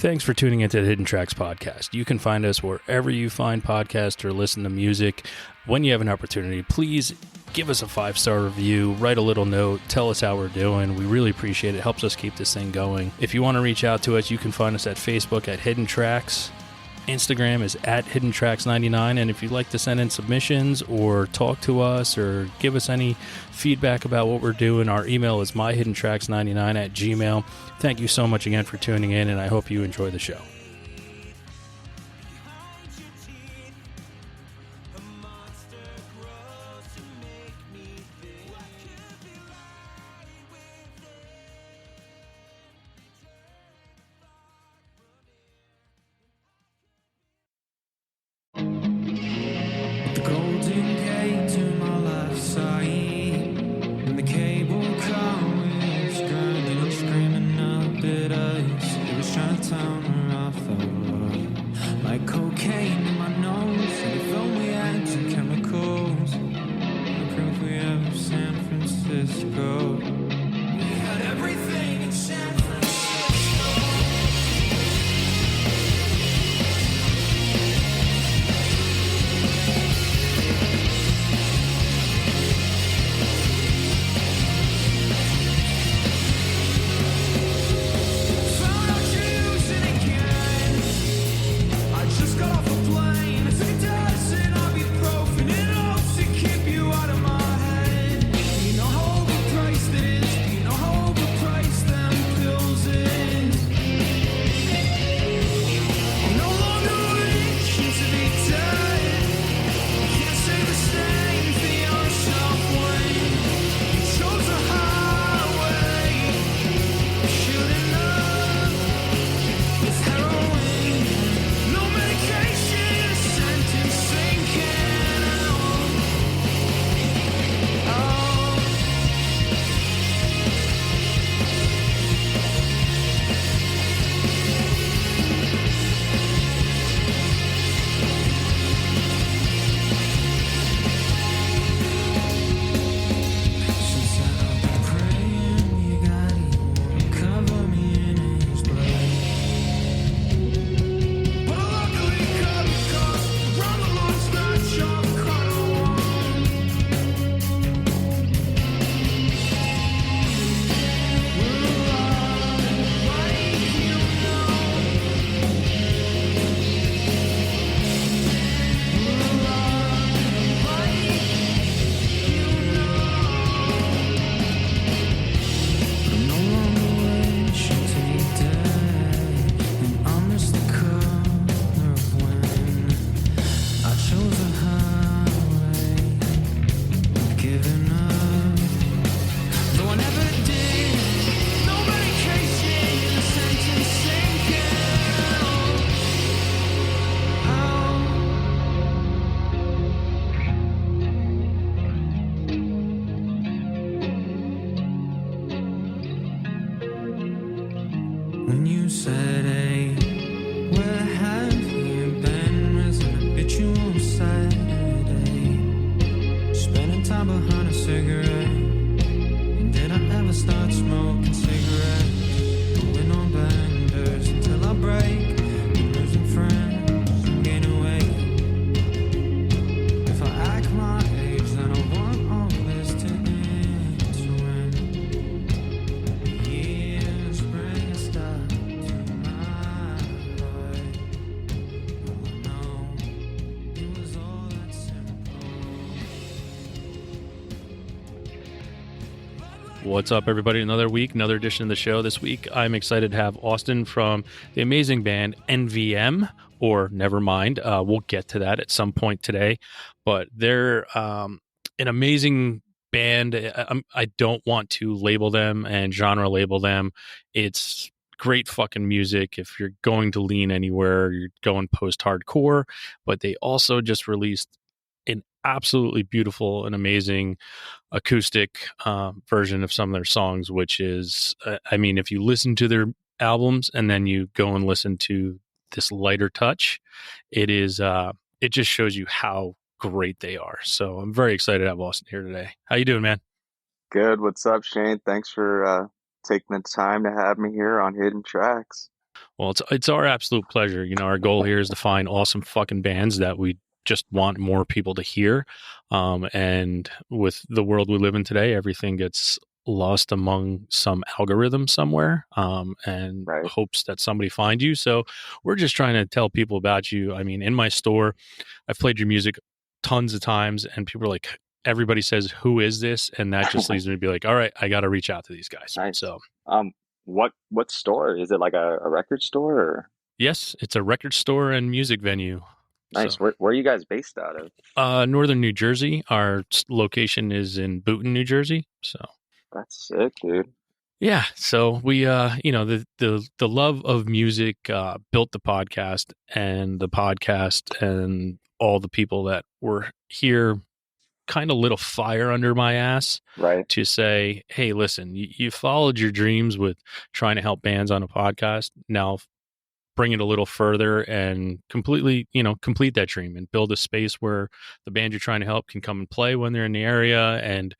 Thanks for tuning into the Hidden Tracks podcast. You can find us wherever you find podcasts or listen to music. When you have an opportunity, please give us a 5-star review, write a little note, tell us how we're doing. We really appreciate it. It helps us keep this thing going. If you want to reach out to us, you can find us at Facebook at Hidden Tracks. Instagram is at HiddenTracks99, and if you'd like to send in submissions or talk to us or give us any feedback about what we're doing, our email is myhiddentracks99@gmail. Thank you so much again for tuning in, and I hope you enjoy the show. When you said, hey, where have you been? Was an habitual Saturday, spending time behind a cigarette. And did I ever start smoking cigarettes? Going on benders until I break. I'm losing friends, I'm gaining weight. If I act my age, then I want all this to end. So when the years bring a stop to my life, all I know, it was all that simple. What's up, everybody? Another week, another edition of the show. This week, I'm excited to have Austin from the amazing band NVM, or Nevermind. We'll get to that at some point today, but they're an amazing band. I don't want to label them and genre label them. It's great fucking music. If you're going to lean anywhere, you're going post-hardcore, but they also just released an absolutely beautiful and amazing acoustic version of some of their songs, which is, I mean, if you listen to their albums and then you go and listen to this lighter touch, it is, it just shows you how great they are. So I'm very excited to have Austin here today. How you doing, man? Good. What's up, Shane? Thanks for taking the time to have me here on Hidden Tracks. Well, it's our absolute pleasure. You know, our goal here is to find awesome fucking bands that we just want more people to hear. And with the world we live in today, everything gets lost among some algorithm somewhere, and Right. hopes that somebody find you. So we're just trying to tell people about you. I mean, in my store, I've played your music tons of times, and people are like, everybody says, "Who is this?" And that just leads me to be like, "All right, I got to reach out to these guys." Nice. So What store? Is it like a record store or yes, it's a record store and music venue. nice. So, Where are you guys based out of? northern New Jersey. Our location is in Boonton, New Jersey. So, That's sick, dude. yeah. So we, the love of music built the podcast, and the podcast and all the people that were here kind of lit a fire under my ass Right. to say, hey, listen, you followed your dreams with trying to help bands on a podcast. Now bring it a little further and completely, complete that dream and build a space where the band you're trying to help can come and play when they're in the area, and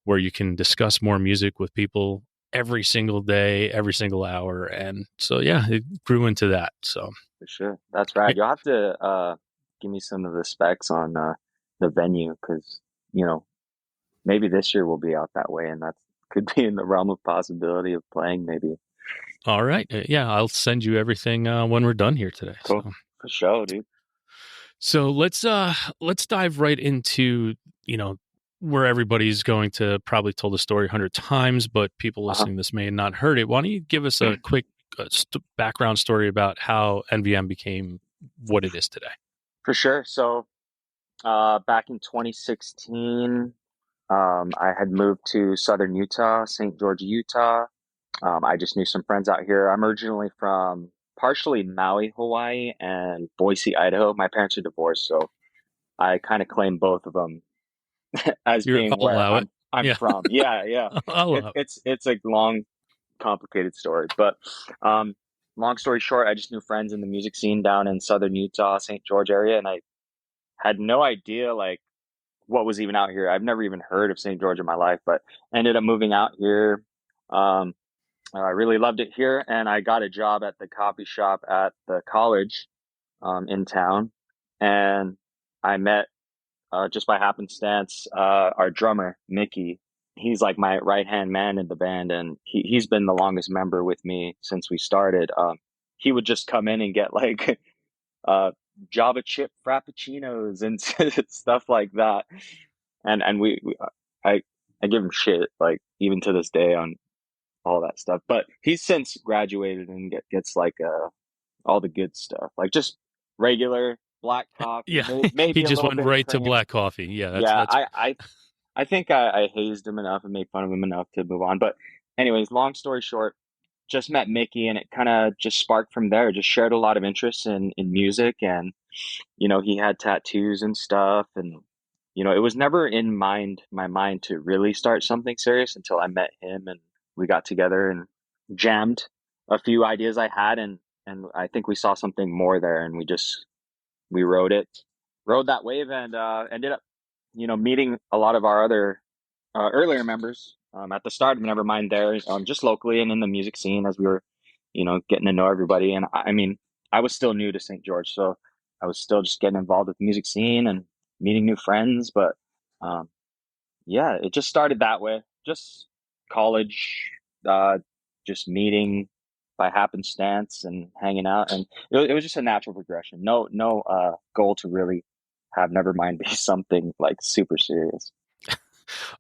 where you can discuss more music with people every single day, every single hour. And so, yeah, it grew into that. So, For sure. That's right. You'll have to give me some of the specs on the venue because, you know, maybe this year we'll be out that way and that could be in the realm of possibility of playing maybe. all right. Yeah, I'll send you everything when we're done here today. Cool. So, For sure, dude. let's dive right into, you know, where everybody's going to probably tell the story 100 times, but people Uh-huh. listening to this may have not heard it. Why don't you give us a quick background story about how NVM became what it is today? For sure. So back in 2016, I had moved to southern Utah, St. George, Utah. I just knew some friends out here. I'm originally from partially Maui, Hawaii, and Boise, Idaho. My parents are divorced, so I kind of claim both of them as being I'll where allow it. I'm Yeah, from. Yeah, yeah. I'll allow it. It's a long, complicated story, but um, long story short, I just knew friends in the music scene down in southern Utah, St. George area, and I had no idea like what was even out here. I've never even heard of St. George in my life, but ended up moving out here. Um, I really loved it here, and I got a job at the coffee shop at the college in town, and I met just by happenstance our drummer Mickey. He's like my right hand man in the band, and he's been the longest member with me since we started. He would just come in and get like uh, Java chip frappuccinos and stuff like that, and I I give him shit like even to this day on all that stuff. But he's since graduated and gets like all the good stuff, like just regular black coffee, Yeah, he maybe a just little went bit of right to cream. black coffee. Yeah, Yeah, that's I think I hazed him enough and made fun of him enough to move on. But anyways, long story short, just met Mickey and it kind of just sparked from there. Just shared a lot of interest in music and he had tattoos and stuff and it was never in my mind to really start something serious until I met him and we got together and jammed a few ideas I had and I think we saw something more there and we rode that wave and ended up meeting a lot of our other earlier members at the start of Nevermind there, just locally and in the music scene as we were, getting to know everybody. And I mean, I was still new to St. George, so I was still just getting involved with the music scene and meeting new friends. But um, yeah, it just started that way. Just college, uh, just meeting by happenstance and hanging out, and it was just a natural progression. No, goal to really have Nevermind be something like super serious.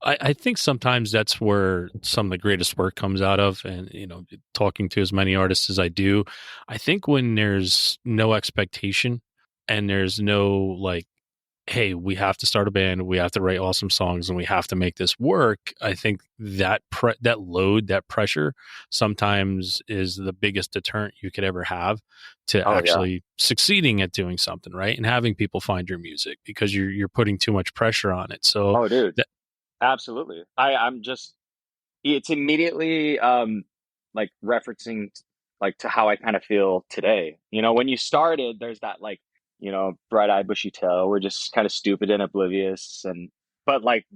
I think sometimes that's where some of the greatest work comes out of. And, talking to as many artists as I do, I think when there's no expectation and there's no like, hey, we have to start a band, we have to write awesome songs, and we have to make this work. I think that that load, that pressure, sometimes is the biggest deterrent you could ever have to Oh yeah. actually succeeding at doing something right and having people find your music, because you're putting too much pressure on it. So Oh dude. that, Absolutely. I'm just it's immediately like referencing like to how I kind of feel today. When you started, there's that like, bright-eyed bushy tail. We're just kind of stupid and oblivious and but like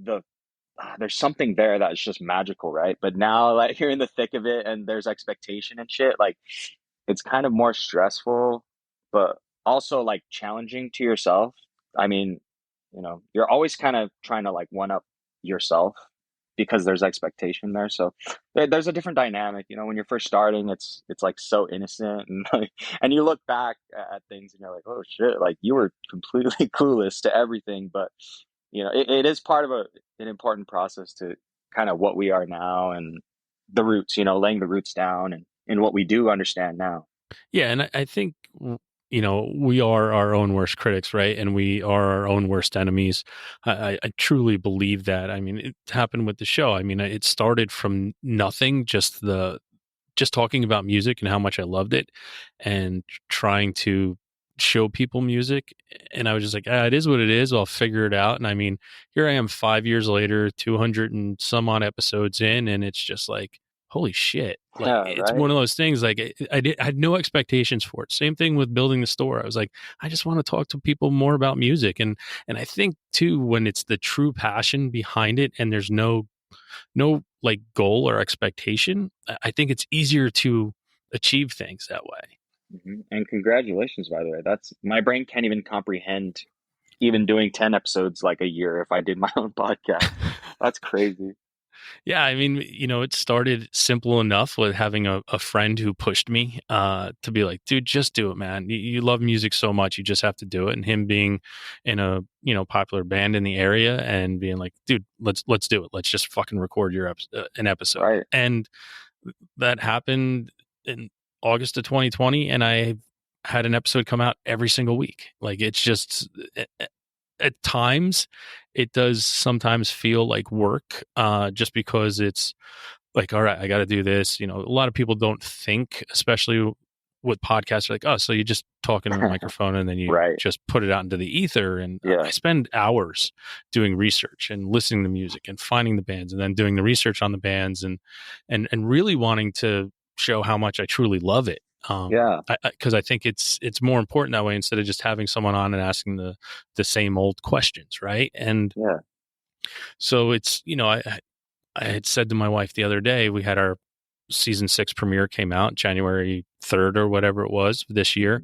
there's something there that's just magical, right? But now like you're in the thick of it and there's expectation and shit, like it's kind of more stressful, but also like challenging to yourself. I mean, you're always kind of trying to like one up yourself because there's expectation there. So there's a different dynamic, when you're first starting, it's like so innocent and like, and you look back at things and you're like, oh shit, like you were completely clueless to everything. But it is part of an important process to kind of what we are now and the roots, laying the roots down and what we do understand now. Yeah, and I think we are our own worst critics, right? And we are our own worst enemies. I truly believe that. I mean, it happened with the show. I mean, it started from nothing, just talking about music and how much I loved it, and trying to show people music. And I was just like, it is what it is. I'll figure it out. And I mean, here I am 5 years later, 200 and some odd episodes in, and it's just like, holy shit. Like, Yeah, it's right. one of those things, like I had no expectations for it. Same thing with building the store. I was like, I just want to talk to people more about music. And I think too, when it's the true passion behind it and there's no like goal or expectation, I think it's easier to achieve things that way. And congratulations, by the way. That's my brain can't even comprehend even doing 10 episodes like a year if I did my own podcast. That's crazy. Yeah, I mean, it started simple enough with having a friend who pushed me to be like, dude, just do it, man. You love music so much, you just have to do it. And him being in a popular band in the area and being like, dude, let's do it. Let's just fucking record an episode. Right. And that happened in August of 2020, and I had an episode come out every single week. Like, it's just at times it does sometimes feel like work, just because it's like, all right, I got to do this. A lot of people don't think, especially with podcasts, like, oh, so you just talk into a microphone and then you Right. just put it out into the ether. And Yeah. I spend hours doing research and listening to music and finding the bands and then doing the research on the bands and really wanting to show how much I truly love it. Yeah. Because I think it's more important that way, instead of just having someone on and asking the same old questions, right? And Yeah. so it's, I had said to my wife the other day, we had our season 6 premiere came out January 3rd or whatever it was this year.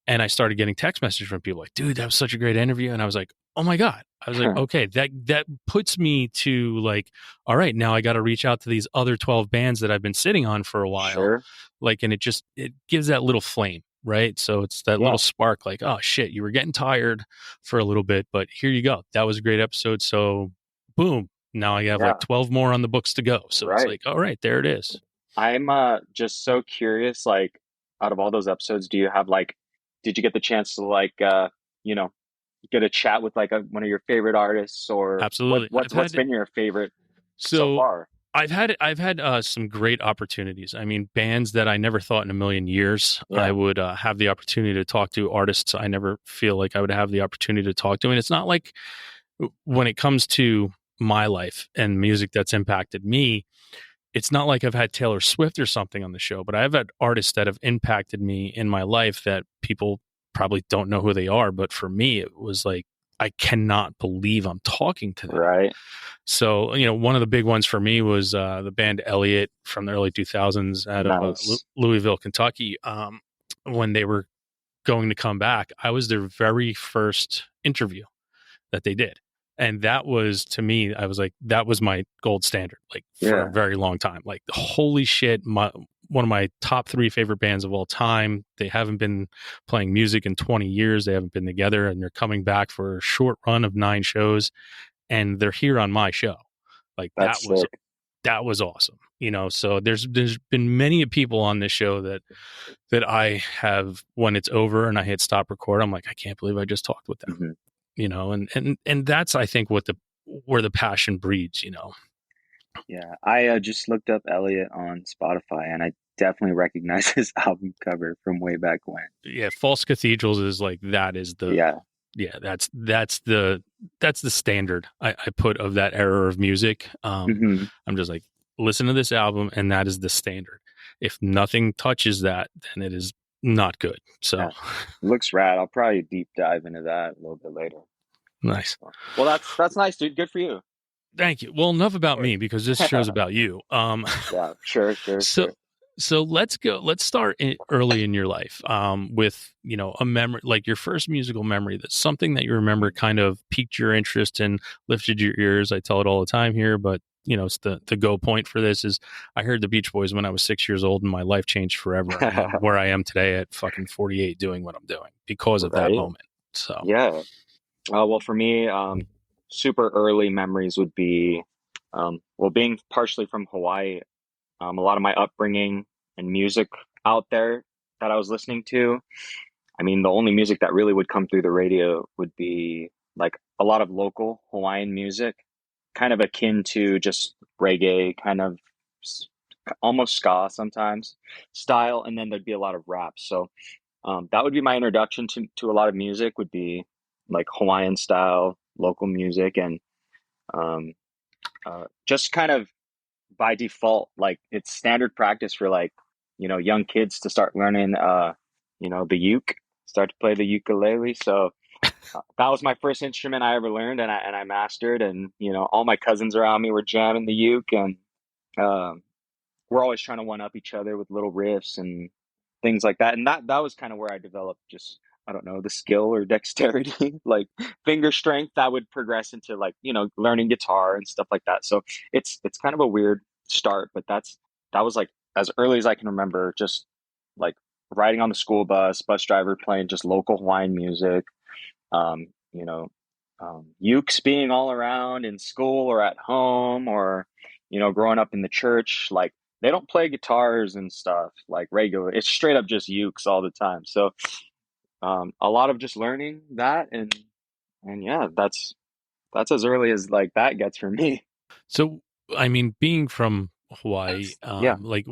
And I started getting text messages from people like, dude, that was such a great interview. And I was like, oh my God. I was like, okay, that puts me to like, all right, now I got to reach out to these other 12 bands that I've been sitting on for a while. Sure. Like, and it gives that little flame, right? So it's that little spark, like, oh shit, you were getting tired for a little bit, but here you go. That was a great episode. So boom, now I have like 12 more on the books to go. So it's like, all right, there it is. I'm just so curious, like, out of all those episodes, did you get the chance to like get a chat with like one of your favorite artists, or absolutely what's been your favorite so far? I've had some great opportunities. I mean, bands that I never thought in a million years I would have the opportunity to talk to, artists I never feel like I would have the opportunity to talk to. And it's not like, when it comes to my life and music that's impacted me, it's not like I've had Taylor Swift or something on the show, but I've had artists that have impacted me in my life that people probably don't know who they are. But for me, it was like, I cannot believe I'm talking to them. Right. So, one of the big ones for me was the band Elliott from the early 2000s out of Louisville, Kentucky. When they were going to come back, I was their very first interview that they did. And that was, to me, I was like, that was my gold standard, like, for a very long time. Like, holy shit, one of my top 3 favorite bands of all time. They haven't been playing music in 20 years. They haven't been together, and they're coming back for a short run of 9 shows, and they're here on my show. Like, that was awesome. So there's been many people on this show that I have, when it's over and I hit stop record, I'm like, I can't believe I just talked with them. And that's, I think, where the passion breeds. Yeah, I just looked up Elliot on Spotify, and I definitely recognize his album cover from way back when. Yeah, False Cathedrals is like, that is the that's the standard I put of that era of music. I'm just like, listen to this album, and that is the standard. If nothing touches that, then it is not good. So looks rad. I'll probably deep dive into that a little bit later. Nice. Well, that's nice, dude. Good for you. Thank you. Well, enough about me, because this show's about you. Yeah, sure. So let's start early in your life, with a memory, like your first musical memory. That's something that you remember kind of piqued your interest and lifted your ears. I tell it all the time here, but it's the go point for this is I heard the Beach Boys when I was 6 years old, and my life changed forever, and I'm where I am today at fucking 48 doing what I'm doing because of that Right? moment. So Yeah. Well, for me, super early memories would be, well, being partially from Hawaii, a lot of my upbringing and music out there that I was listening to. I mean, the only music that really would come through the radio would be like a lot of local Hawaiian music, kind of akin to just reggae, kind of s- almost ska sometimes style, and then there'd be a lot of rap. So that would be my introduction to a lot of music would be like Hawaiian style local music, and um, just kind of by default, like it's standard practice for like young kids to start learning the start to play the ukulele. So that was my first instrument I ever learned, and I mastered, and all my cousins around me were jamming the uke, and um, we're always trying to one up each other with little riffs and things like that. And that was kind of where I developed just, I don't know, the skill or dexterity, like finger strength that would progress into like, learning guitar and stuff like that. So it's kind of a weird start, but that was like as early as I can remember, just like riding on the school bus driver playing just local Hawaiian music, um, you know, ukes being all around in school or at home, or growing up in the church. Like they don't play guitars and stuff like regular. It's straight up just ukes all the time. So a lot of just learning that, and yeah, that's as early as like that gets for me. So, I mean, being from Hawaii, Yeah, like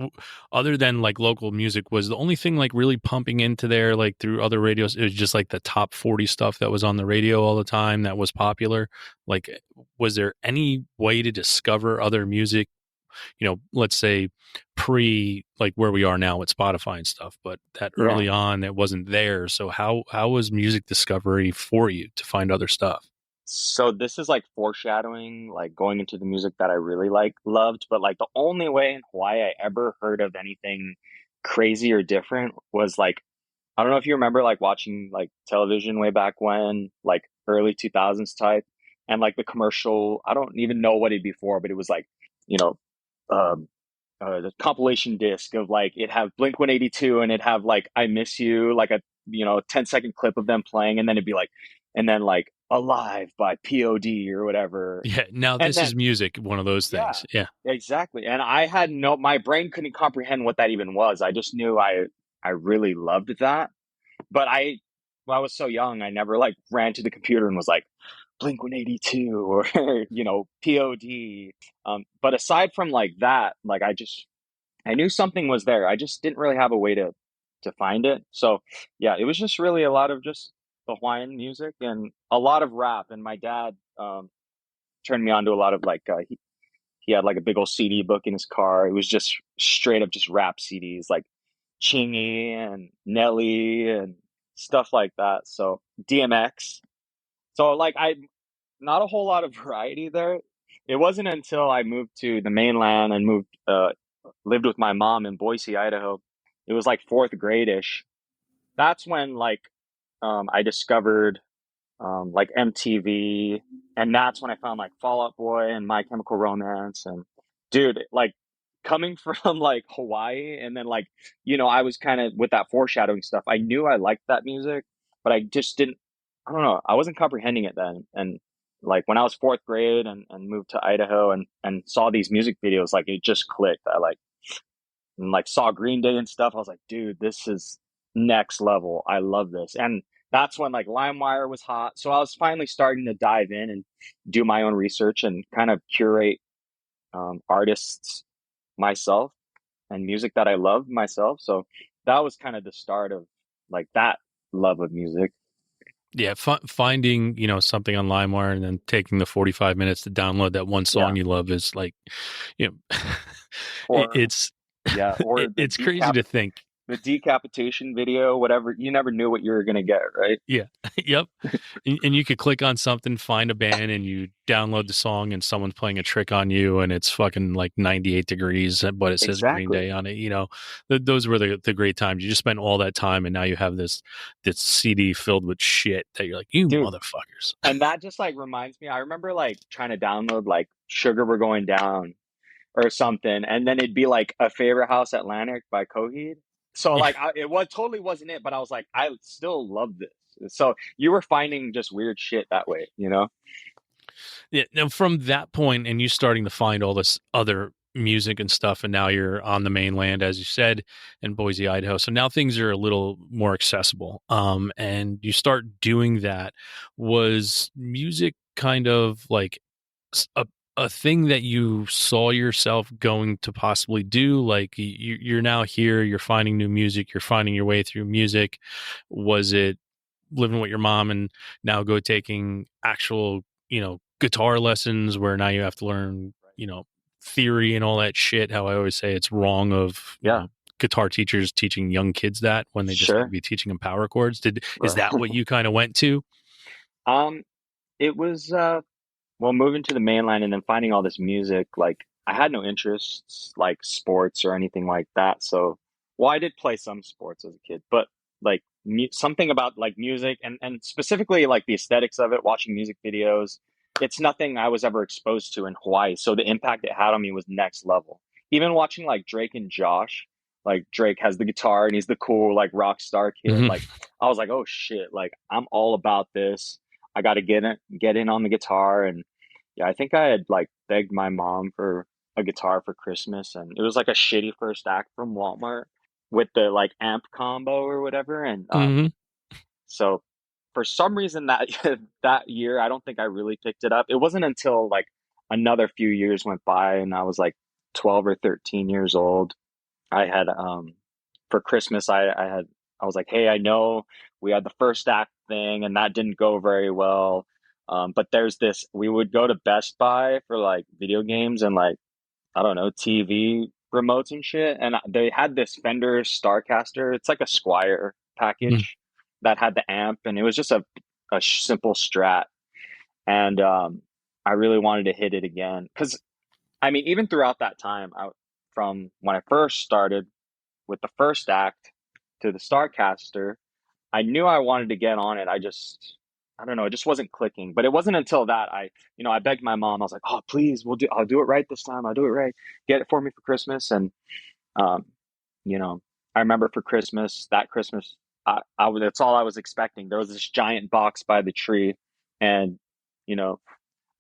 other than like local music, was the only thing like really pumping into there, like through other radios, it was just like the top 40 stuff that was on the radio all the time that was popular. Like, was there any way to discover other music, let's say pre like where we are now with Spotify and stuff, but that yeah. early on it wasn't there. So how was music discovery for you to find other stuff? So this is like foreshadowing, like going into the music that I really like loved, but like the only way in Hawaii I ever heard of anything crazy or different was like, I don't know if you remember like watching like television way back when, like early 2000s type, and like the commercial, I don't even know what it'd be for, but it was like, you know, um, the compilation disc of like it have Blink 182 and it have like I Miss You, like a 10-second clip of them playing, and then it'd be like, and then like Alive by POD or whatever. Yeah, now And this is then music, one of those yeah, things. Yeah. exactly. And I had no, my brain couldn't comprehend what that even was. I just knew I really loved that. But when I was so young, I never like ran to the computer and was like Blink 182 or POD. But aside from like that, like I knew something was there. I just didn't really have a way to find it. So yeah, it was just really a lot of just the Hawaiian music and a lot of rap. And my dad turned me on to a lot of like he had like a big old CD book in his car. It was just straight up just rap CDs like Chingy and Nelly and stuff like that. So DMX. So like I not a whole lot of variety there. It wasn't until I moved to the mainland and lived with my mom in Boise, Idaho. It was like fourth grade-ish. That's when like I discovered like MTV, and that's when I found like Fall Out Boy and My Chemical Romance, and dude, like coming from like Hawaii, and then like I was kind of with that foreshadowing stuff. I knew I liked that music, but I just didn't. I don't know. I wasn't comprehending it then, and like when I was fourth grade and moved to Idaho and saw these music videos, like it just clicked. I like and like saw Green Day and stuff. I was like, dude, this is next level. I love this. And that's when like LimeWire was hot. So I was finally starting to dive in and do my own research and kind of curate artists myself and music that I love myself. So that was kind of the start of like that love of music. Yeah, finding, something on LimeWire and then taking the 45 minutes to download that one Yeah. song you love is like, you know, Or it's yeah, or the it's crazy decap. to think. the decapitation video, whatever. You never knew what you were gonna get, right? Yeah. Yep. And you could click on something, find a band, and you download the song, and someone's playing a trick on you, and it's fucking like 98 degrees, but it says Green Exactly. Day on it. Those were the great times. You just spent all that time, and now you have this CD filled with shit that you're like, you Dude, motherfuckers. and that just like reminds me, I remember like trying to download like Sugar We're Going Down or something, and then it'd be like A Favorite House Atlantic by Coheed. So Yeah. like it was totally wasn't it, but I was like, I still love this. So you were finding just weird shit that way, you know? Yeah. Now, from that point, and you starting to find all this other music and stuff, and now you're on the mainland, as you said, in Boise, Idaho. So now things are a little more accessible. And you start doing that. Was music kind of like a thing that you saw yourself going to possibly do? Like you're now here, you're finding new music, you're finding your way through music. Was it living with your mom and now go taking actual, guitar lessons where now you have to learn, theory and all that shit? How I always say it's wrong of, Yeah, guitar teachers teaching young kids that when they just need to sure. be teaching them power chords. Is Right. that what you kind of went to? Um, it was well, moving to the mainland and then finding all this music, like I had no interests like sports or anything like that. So, well, I did play some sports as a kid, but like something about like music and specifically like the aesthetics of it, watching music videos, it's nothing I was ever exposed to in Hawaii. So the impact it had on me was next level. Even watching like Drake and Josh, like Drake has the guitar and he's the cool like rock star kid. Mhm. Like I was like, oh shit, like I'm all about this. I got to get in on the guitar. And yeah, I think I had like begged my mom for a guitar for Christmas, and it was like a shitty first act from Walmart with the like amp combo or whatever. And Mhm. so for some reason that that year, I don't think I really picked it up. It wasn't until like another few years went by, and I was like 12 or 13 years old. I had for Christmas, I was like, hey, I know we had the first act thing, and that didn't go very well. But there's this. We would go to Best Buy for like video games and like I don't know TV remotes and shit, and they had this Fender Starcaster. It's like a Squire Mhm. package that had the amp, and it was just a simple Strat. And I really wanted to hit it again because I mean, even throughout that time, from when I first started with the first act to the Starcaster, I knew I wanted to get on it. I don't know, it just wasn't clicking. But it wasn't until that I begged my mom. I was like, "Oh, please, I'll do it right this time. I'll do it right. Get it for me for Christmas." And um, you know, I remember for Christmas, that Christmas, that's all I was expecting. There was this giant box by the tree, and you know,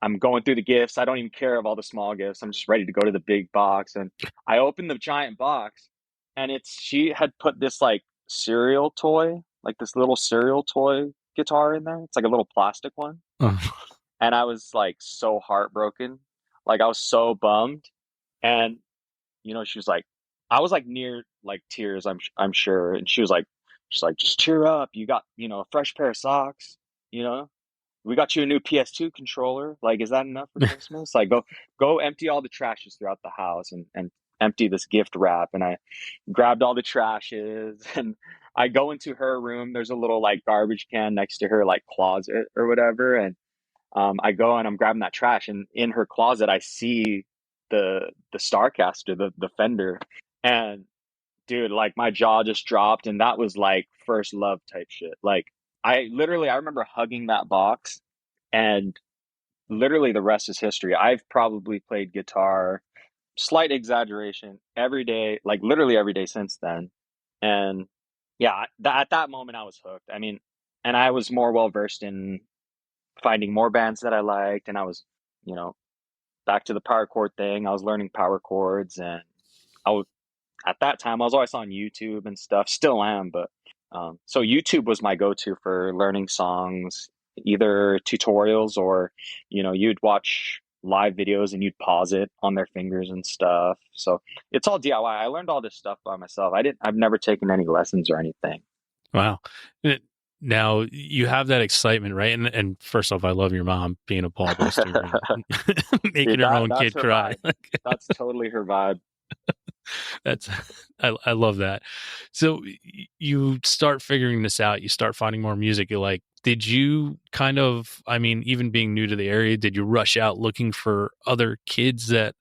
I'm going through the gifts. I don't even care of all the small gifts. I'm just ready to go to the big box. And I opened the giant box, and she had put this like cereal toy, like this little cereal toy guitar in there. It's like a little plastic one. Oh. And I was like so heartbroken. Like I was so bummed. And she was like, I was like near like tears, I'm sure. And she's like, just cheer up. You got, a fresh pair of socks, you know? We got you a new PS2 controller. Like, is that enough for Christmas? Like, go empty all the trashes throughout the house and empty this gift wrap. And I grabbed all the trashes and I go into her room. There's a little like garbage can next to her like closet or whatever. And I go and I'm grabbing that trash. And in her closet, I see the Starcaster, the Fender. And dude, like my jaw just dropped. And that was like first love type shit. Like, I remember hugging that box and literally the rest is history. I've probably played guitar, slight exaggeration, every day, like literally every day since then. And yeah, at that moment I was hooked. I mean, and I was more well versed in finding more bands that I liked, and I was, you know, back to the power chord thing. I was learning power chords, and I was at that time I was always on YouTube and stuff. Still am, but so YouTube was my go-to for learning songs, either tutorials or you'd watch live videos and you'd pause it on their fingers and stuff. So it's all DIY. I learned all this stuff by myself. I've never taken any lessons or anything. Wow. Now you have that excitement, right? And first off, I love your mom being a Paul Buster and making Dude, her own that's kid her cry. vibe. That's totally her vibe. That's I love that. So you start figuring this out. You start finding more music. You like. Did you kind of? I mean, even being new to the area, did you rush out looking for other kids that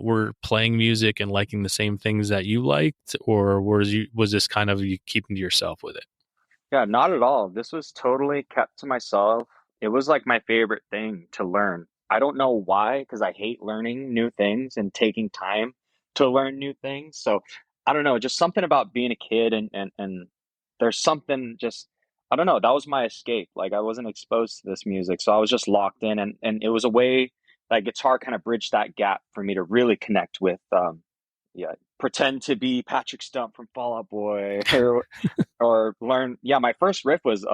were playing music and liking the same things that you liked, or was this kind of you keeping to yourself with it? Yeah, not at all. This was totally kept to myself. It was like my favorite thing to learn. I don't know why, because I hate learning new things and taking time to learn new things. So I don't know, just something about being a kid and there's something just I don't know, that was my escape. Like I wasn't exposed to this music, so I was just locked in and it was a way that guitar kind of bridged that gap for me to really connect with yeah, pretend to be Patrick Stump from Fall Out Boy or learn. Yeah, my first riff was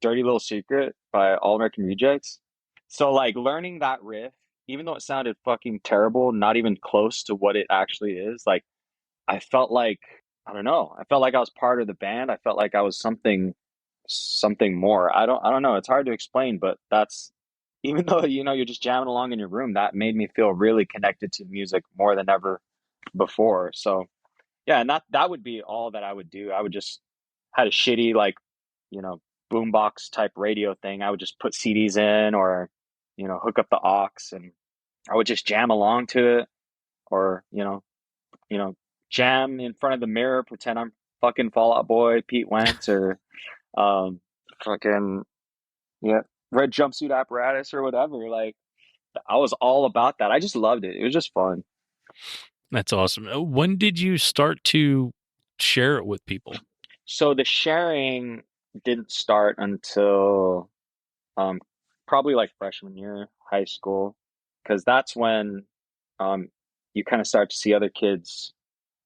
Dirty Little Secret by All American Rejects. So like learning that riff, even though it sounded fucking terrible, not even close to what it actually is, like I felt like I don't know, I felt like I was part of the band. I felt like I was something more. I don't know, it's hard to explain, but that's even though you're just jamming along in your room, that made me feel really connected to music more than ever before. So yeah, and that would be all that I would do. I would just had a shitty like, you know, boombox type radio thing. I would just put CDs in or, hook up the aux and I would just jam along to it or, you know, jam in front of the mirror, pretend I'm fucking Fall Out Boy, Pete Wentz or um fucking yeah, red jumpsuit apparatus or whatever. Like I was all about that. I just loved it. It was just fun. That's awesome. When did you start to share it with people? So the sharing didn't start until um, probably like freshman year, high school, because that's when um, you kind of start to see other kids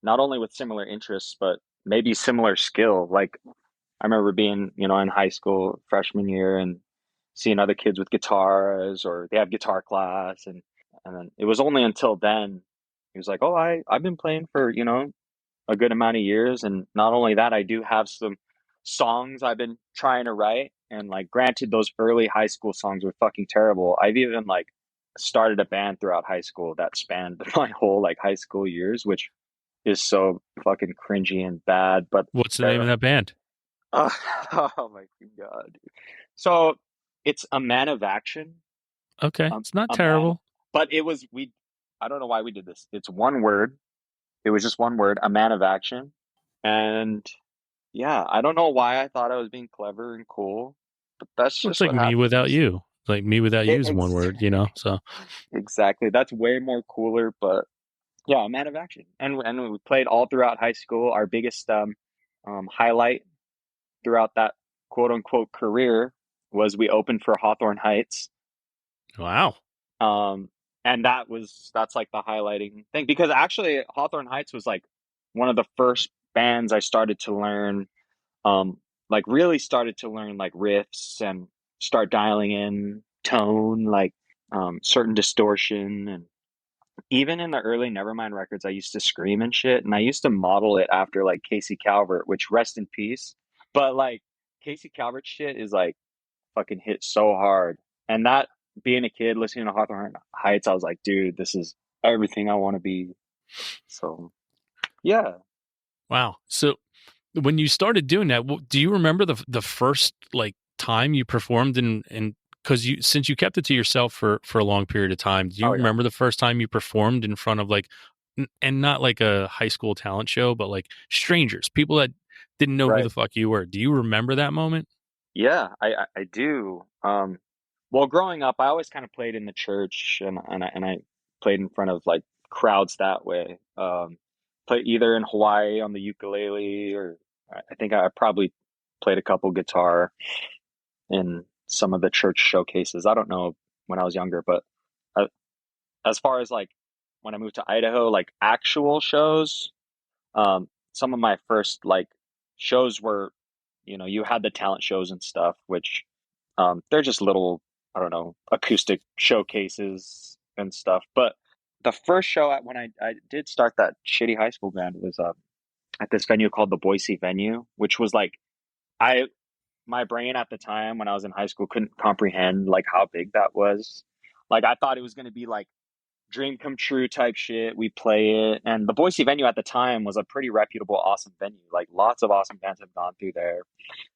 not only with similar interests, but maybe similar skill. Like I remember being, in high school freshman year and seeing other kids with guitars or they have guitar class and then it was only until then he was like, "Oh, I've been playing for, a good amount of years. And not only that, I do have some songs I've been trying to write. And like, granted, those early high school songs were fucking terrible. I've even like started a band throughout high school that spanned my whole like high school years, which is so fucking cringy and bad. But What's the name of they're, that band? uh, oh my god. So it's a man of action, Okay, it's not a man, terrible. but I don't know why we did this. It's one word. It was just one word, a man of action. And yeah, I don't know why I thought I was being clever and cool, but that's Well, it's just like what me without happens. you. Like me without you It, is one ex- word, you know. So exactly. That's way more cooler, but yeah, a man of action. And we played all throughout high school. Our biggest highlight throughout that quote unquote career was we opened for Hawthorne Heights. wow. Um, and that's like the highlighting thing because actually Hawthorne Heights was like one of the first bands I started to learn like really started to learn like riffs and start dialing in tone, like certain distortion. And even in the early Nevermind records, I used to scream and shit. And I used to model it after like Casey Calvert, which rest in peace. But like Casey Calvert shit is like fucking hit so hard. And that being a kid listening to Hawthorne Heights, I was like, dude, this is everything I want to be. So yeah. Wow. So when you started doing that, do you remember the first like time you performed in because you since you kept it to yourself for a long period of time, do you Oh yeah. remember the first time you performed in front of like and not like a high school talent show, but like strangers, people that didn't know who Right. the fuck you were? Do you remember that moment? Yeah, I do. Well, growing up, I always kind of played in the church, and I played in front of like crowds that way. Played either in Hawaii on the ukulele, or I think I probably played a couple guitar in some of the church showcases. I don't know when I was younger, but uh, as far as like when I moved to Idaho, like actual shows, some of my first like shows were, you had the talent shows and stuff, which they're just little, I don't know, acoustic showcases and stuff. But the first show when I did start that shitty high school band was at this venue called the Boise Venue, which was like I my brain at the time when I was in high school couldn't comprehend like how big that was. Like I thought it was going to be like dream come true type shit. We play it, and the Boise venue at the time was a pretty reputable, awesome venue. Like lots of awesome bands have gone through there,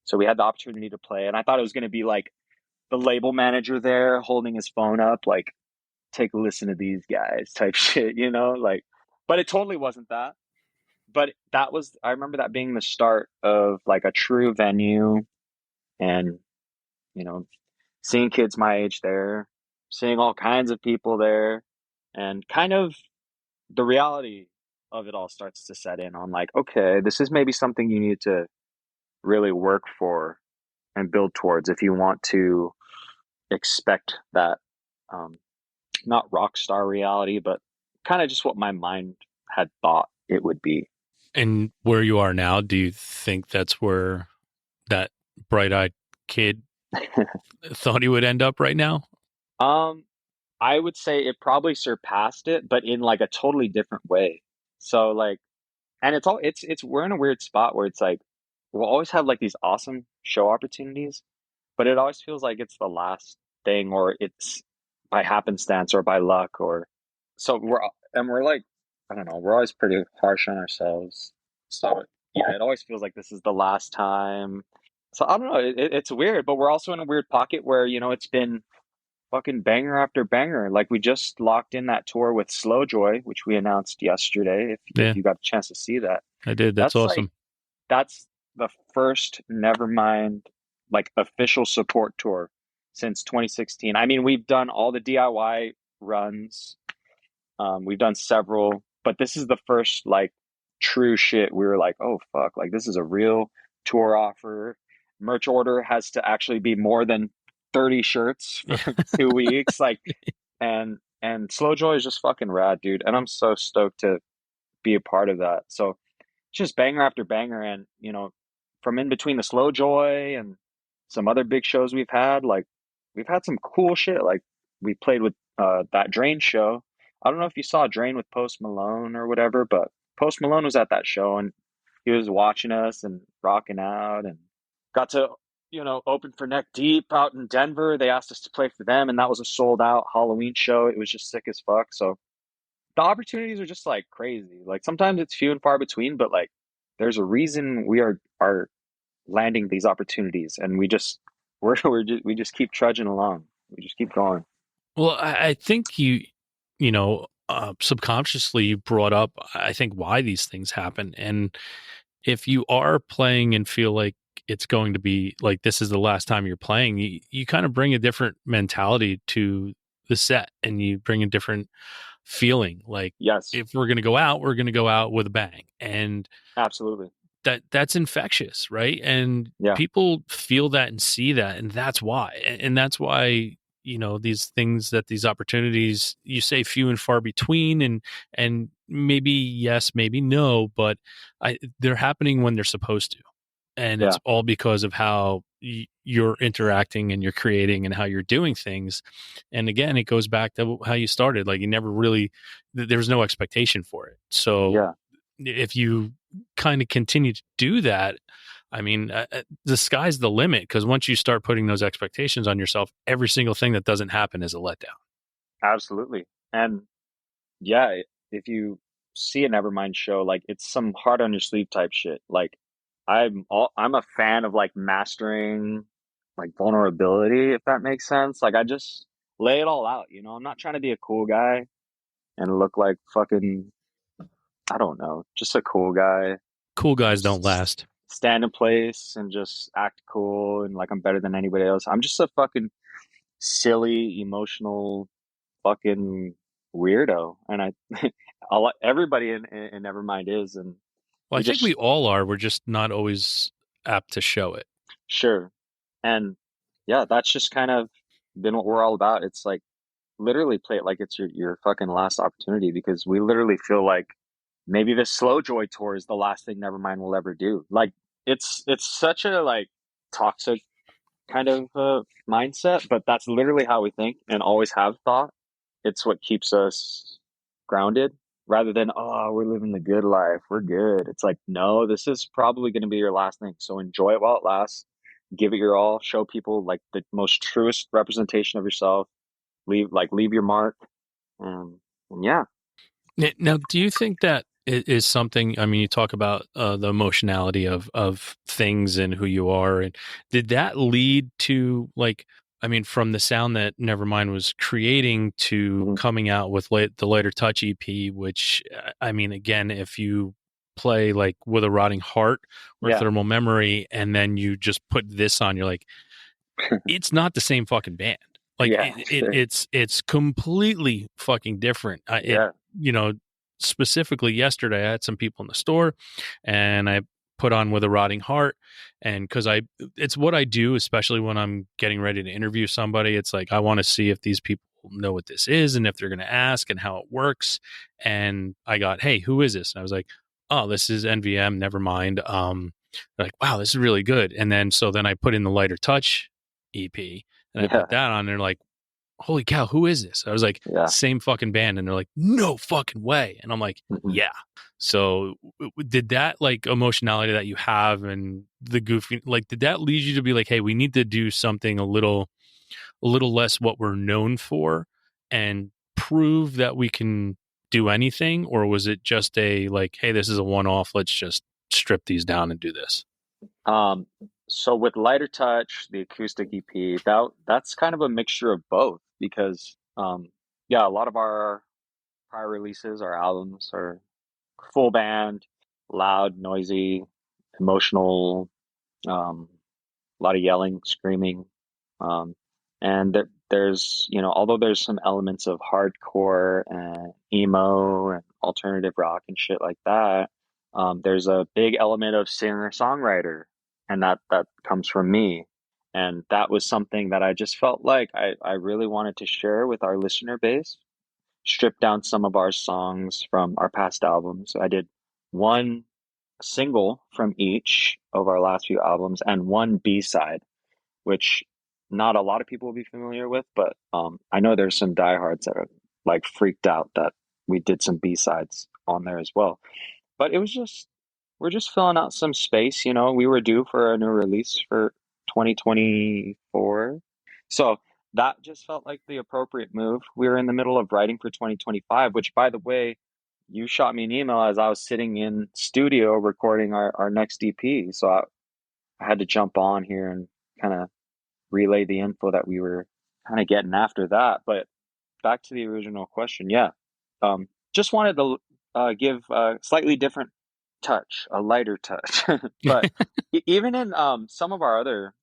so we had the opportunity to play. And I thought it was going to be like the label manager there holding his phone up, like take a listen to these guys type shit, you know, like. But it totally wasn't that. But that was I remember that being the start of like a true venue, and you know, seeing kids my age there, seeing all kinds of people there, and kind of the reality of it all starts to set in on like, okay, this is maybe something you need to really work for and build towards if you want to expect that not rock star reality, but kind of just what my mind had thought it would be. And where you are now, do you think that's where that bright-eyed kid thought he would end up right now? um I would say it probably surpassed it, but in like a totally different way. So like, and it's we're in a weird spot where it's like we'll always have like these awesome show opportunities, but it always feels like it's the last thing, or it's by happenstance or by luck, or so we're like, I don't know, we're always pretty harsh on ourselves. So yeah, it always feels like this is the last time. So I don't know, it's weird, but we're also in a weird pocket where, you know, it's been fucking banger after banger. Like we just locked in that tour with Slow Joy, which we announced yesterday. If Yeah, you got a chance to see that, I did. That's that's like awesome. that's the first Nevermind like official support tour since 2016. I mean, we've done all the DIY runs. We've done several, but this is the first like true shit. We were like, oh fuck, like this is a real tour offer. Merch order has to actually be more than 30 shirts for Yeah. 2 weeks. Like, and Slow Joy is just fucking rad, dude. And I'm so stoked to be a part of that. So just banger after banger, and you know, from in between the Slow Joy and some other big shows we've had, like we've had some cool shit. Like we played with that Drain show. I don't know if you saw Drain with Post Malone or whatever, but Post Malone was at that show, and he was watching us and rocking out, and got to, you know, open for Neck Deep out in Denver. They asked us to play for them, and that was a sold out Halloween show. It was just sick as fuck. So the opportunities are just like crazy. Like sometimes it's few and far between, but like there's a reason we are landing these opportunities, and we just keep trudging along. We just keep going. Well, I think you know, subconsciously you brought up, I think, why these things happen. And if you are playing and feel like it's going to be like this is the last time you're playing, you kind of bring a different mentality to the set, and you bring a different feeling. Like Yes, if we're going to go out, we're going to go out with a bang. And absolutely. that's infectious, right? And Yeah, people feel that and see that, and that's why. And that's why, you know, these things, that these opportunities, you say few and far between, and maybe yes, maybe no, but they're happening when they're supposed to, and yeah, it's all because of how you're interacting and you're creating and how you're doing things. And again, it goes back to how you started. Like you never really, there was no expectation for it. So yeah. if you kind of continue to do that, I mean, the sky's the limit, because once you start putting those expectations on yourself, every single thing that doesn't happen is a letdown. Absolutely. And yeah, if you see a Nevermind show, like it's some hard on your sleeve type shit. Like I'm a fan of like mastering like vulnerability, if that makes sense. Like I just lay it all out, you know. I'm not trying to be a cool guy and look like fucking, I don't know, just a cool guy. Cool guys don't Just last. stand in place and just act cool and like I'm better than anybody else. I'm just a fucking silly, emotional fucking weirdo, and I, everybody in Nevermind is, and Well, I we think we just all are. We're just not always apt to show it. sure, and yeah, that's just kind of been what we're all about. It's like literally play it like it's your fucking last opportunity, because we literally feel like maybe this Slow Joy tour is the last thing Nevermind will ever do. Like it's such a like toxic kind of mindset, but that's literally how we think and always have thought. It's what keeps us grounded rather than, oh, we're living the good life. We're good. It's like, no, this is probably going to be your last thing. So enjoy it while it lasts. Give it your all. Show people like the most truest representation of yourself. Leave your mark. Um, And yeah. Now, do you think that is something? I mean, you talk about the emotionality of things and who you are, and did that lead to like? I mean, from the sound that Nevermind was creating to Mhm. coming out with the Lighter Touch EP, which I mean, again, if you play like With a Rotting Heart or Yeah. Thermal Memory, and then you just put this on, you're like, it's not the same fucking band. Like Yeah, sure. it's completely fucking different. Yeah. You know, specifically yesterday, I had some people in the store, and I put on With a Rotting Heart, and because it's what I do, especially when I'm getting ready to interview somebody. It's like I want to see if these people know what this is and if they're going to ask and how it works. And I got, hey, who is this? And I was like, oh, this is NVM. Never mind. They're like, wow, this is really good. And then then I put in the Lighter Touch EP and I put Yeah. that on. And they're like, holy cow, who is this? I was like, Yeah. same fucking band. And they're like, no fucking way. And I'm like, Mhm. yeah. So did that like emotionality that you have and the goofy, like, did that lead you to be like, hey, we need to do something a little less what we're known for and prove that we can do anything? Or was it just a like, hey, this is a one off, let's just strip these down and do this? Um, so with Lighter Touch, the acoustic EP, that's kind of a mixture of both because yeah, a lot of our prior releases, our albums are full band, loud, noisy, emotional, a lot of yelling, screaming. Um, and there's, although there's some elements of hardcore and emo and alternative rock and shit like that, there's a big element of singer-songwriter, and that comes from me. And that was something that I just felt like I really wanted to share with our listener base, strip down some of our songs from our past albums. I did one single from each of our last few albums and one B-side, which not a lot of people will be familiar with, but I know there's some diehards that are like freaked out that we did some B-sides on there as well. But it was just we're just filling out some space, We were due for a new release for 2024. So that just felt like the appropriate move. We were in the middle of writing for 2025, which by the way, you shot me an email as I was sitting in studio recording our next EP. So I had to jump on here and kind of relay the info that we were kind of getting after that. But back to the original question, yeah. Just wanted to give a slightly different touch, a lighter touch. But even in some of our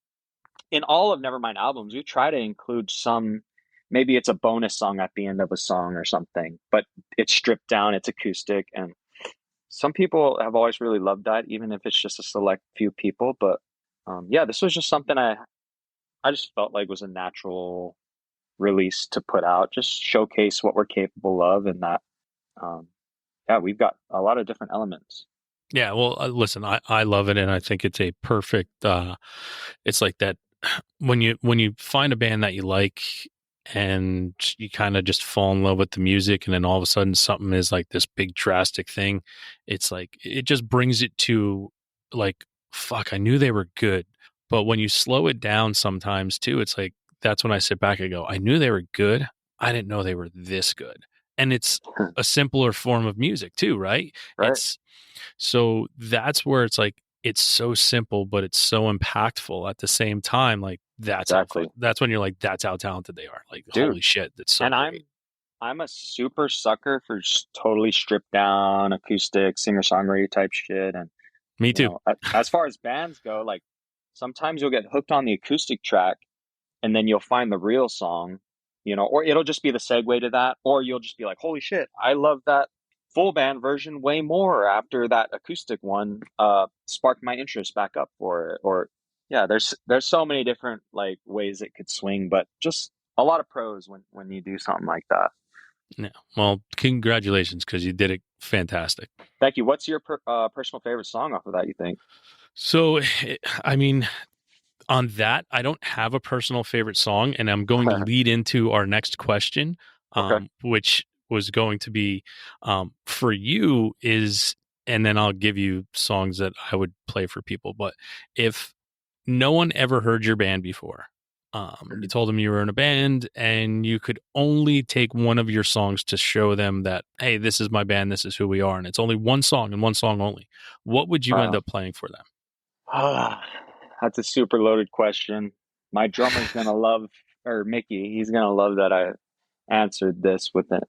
in all of Nevermind albums, we try to include some, maybe it's a bonus song at the end of a song or something, but it's stripped down, it's acoustic. And some people have always really loved that, even if it's just a select few people. But yeah, this was just something I just felt like was a natural release to put out, just showcase what we're capable of, and that, um, yeah, we've got a lot of different elements. Yeah, well, listen, I love it, and I think it's a perfect. It's like that when you find a band that you like, and you kind of just fall in love with the music, and then all of a sudden something is like this big drastic thing. It's like it just brings it to like, fuck, I knew they were good, but when you slow it down, sometimes too, it's like that's when I sit back and go, I knew they were good, I didn't know they were this good, and it's a simpler form of music too, right? Right? It's so that's where it's like it's so simple, but it's so impactful at the same time. Like Exactly. that's when you're like, that's how talented they are. Like, Dude, holy shit, that's so and great. I'm a super sucker for just totally stripped down acoustic singer-songwriter type shit. And Me too. as far as bands go, like sometimes you'll get hooked on the acoustic track and then you'll find the real song, or it'll just be the segue to that, or you'll just be like, holy shit, I love that full band version way more after that acoustic one sparked my interest back up for it. Or yeah, there's so many different like ways it could swing, but just a lot of pros when you do something like that. Yeah. Well, congratulations, because you did it fantastic. Thank you. What's your personal favorite song off of that, you think? So, I mean, on that, I don't have a personal favorite song, and I'm going to lead into our next question, Okay. which was going to be for you is, and then I'll give you songs that I would play for people. But if no one ever heard your band before, You told them you were in a band and you could only take one of your songs to show them that, hey, this is my band, this is who we are, and it's only one song and one song only. What would you end Uh, up playing for them? that's a super loaded question. My drummer's gonna love, or Mickey, he's gonna love that I answered this with a,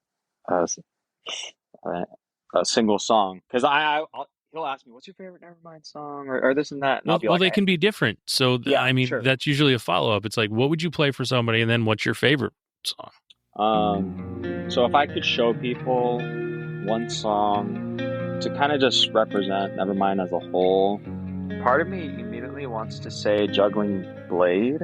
a, a single song. Because he'll ask me, "What's your favorite Nevermind song?" or this and that, and I'll Well, be well, like, they can be different. So, "Yeah, I mean, sure." that's usually a follow up. It's like, what would you play for somebody, and then what's your favorite song? Um, so if I could show people one song to kind of just represent Nevermind as a whole, part of me immediately wants to say Juggling Blade.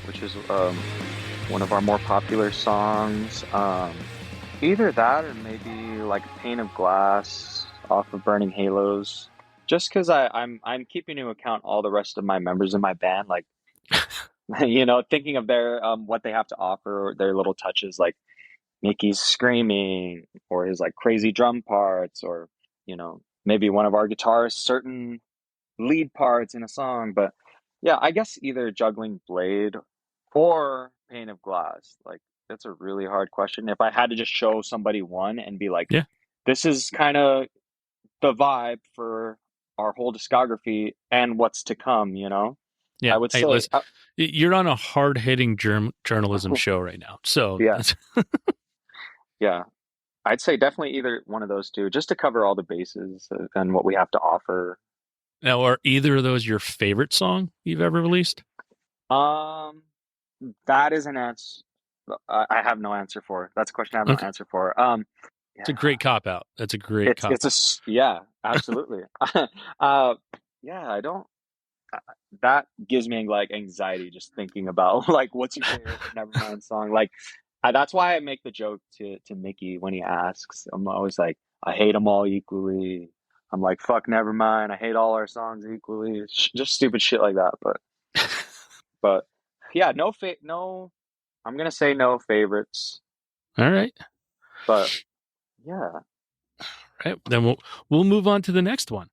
Which is one of our more popular songs. Either that or maybe like a Pane of Glass off of Burning Halos. Just because I'm keeping into account all the rest of my members in my band, like thinking of their what they have to offer, their little touches, like Mickey's screaming or his like crazy drum parts, or maybe one of our guitarists' certain lead parts in a song. But yeah, I guess either Juggling Blade or Pane of Glass? Like that's a really hard question. If I had to just show somebody one and be like, Yeah. this is kind of the vibe for our whole discography and what's to come, I Yeah. would Hey, say, you're on a hard hitting journalism show right now. So yeah, that's, yeah. I'd say definitely either one of those two, just to cover all the bases and what we have to offer. now, are either of those your favorite song you've ever released? Um, that is an answer I have no answer for. That's a question I have no Okay. answer for. It's a Yeah, great cop out. That's a great cop out. yeah, absolutely. Uh, yeah, I don't. uh, That gives me like anxiety just thinking about like what's your favorite Nevermind song. Like that's why I make the joke to Mickey when he asks. I'm always like, I hate them all equally. I'm like, fuck Nevermind. I hate all our songs equally. Just stupid shit like that. But yeah, no. I'm gonna say no favorites. All right. But yeah, Right. Then we'll move on to the next one.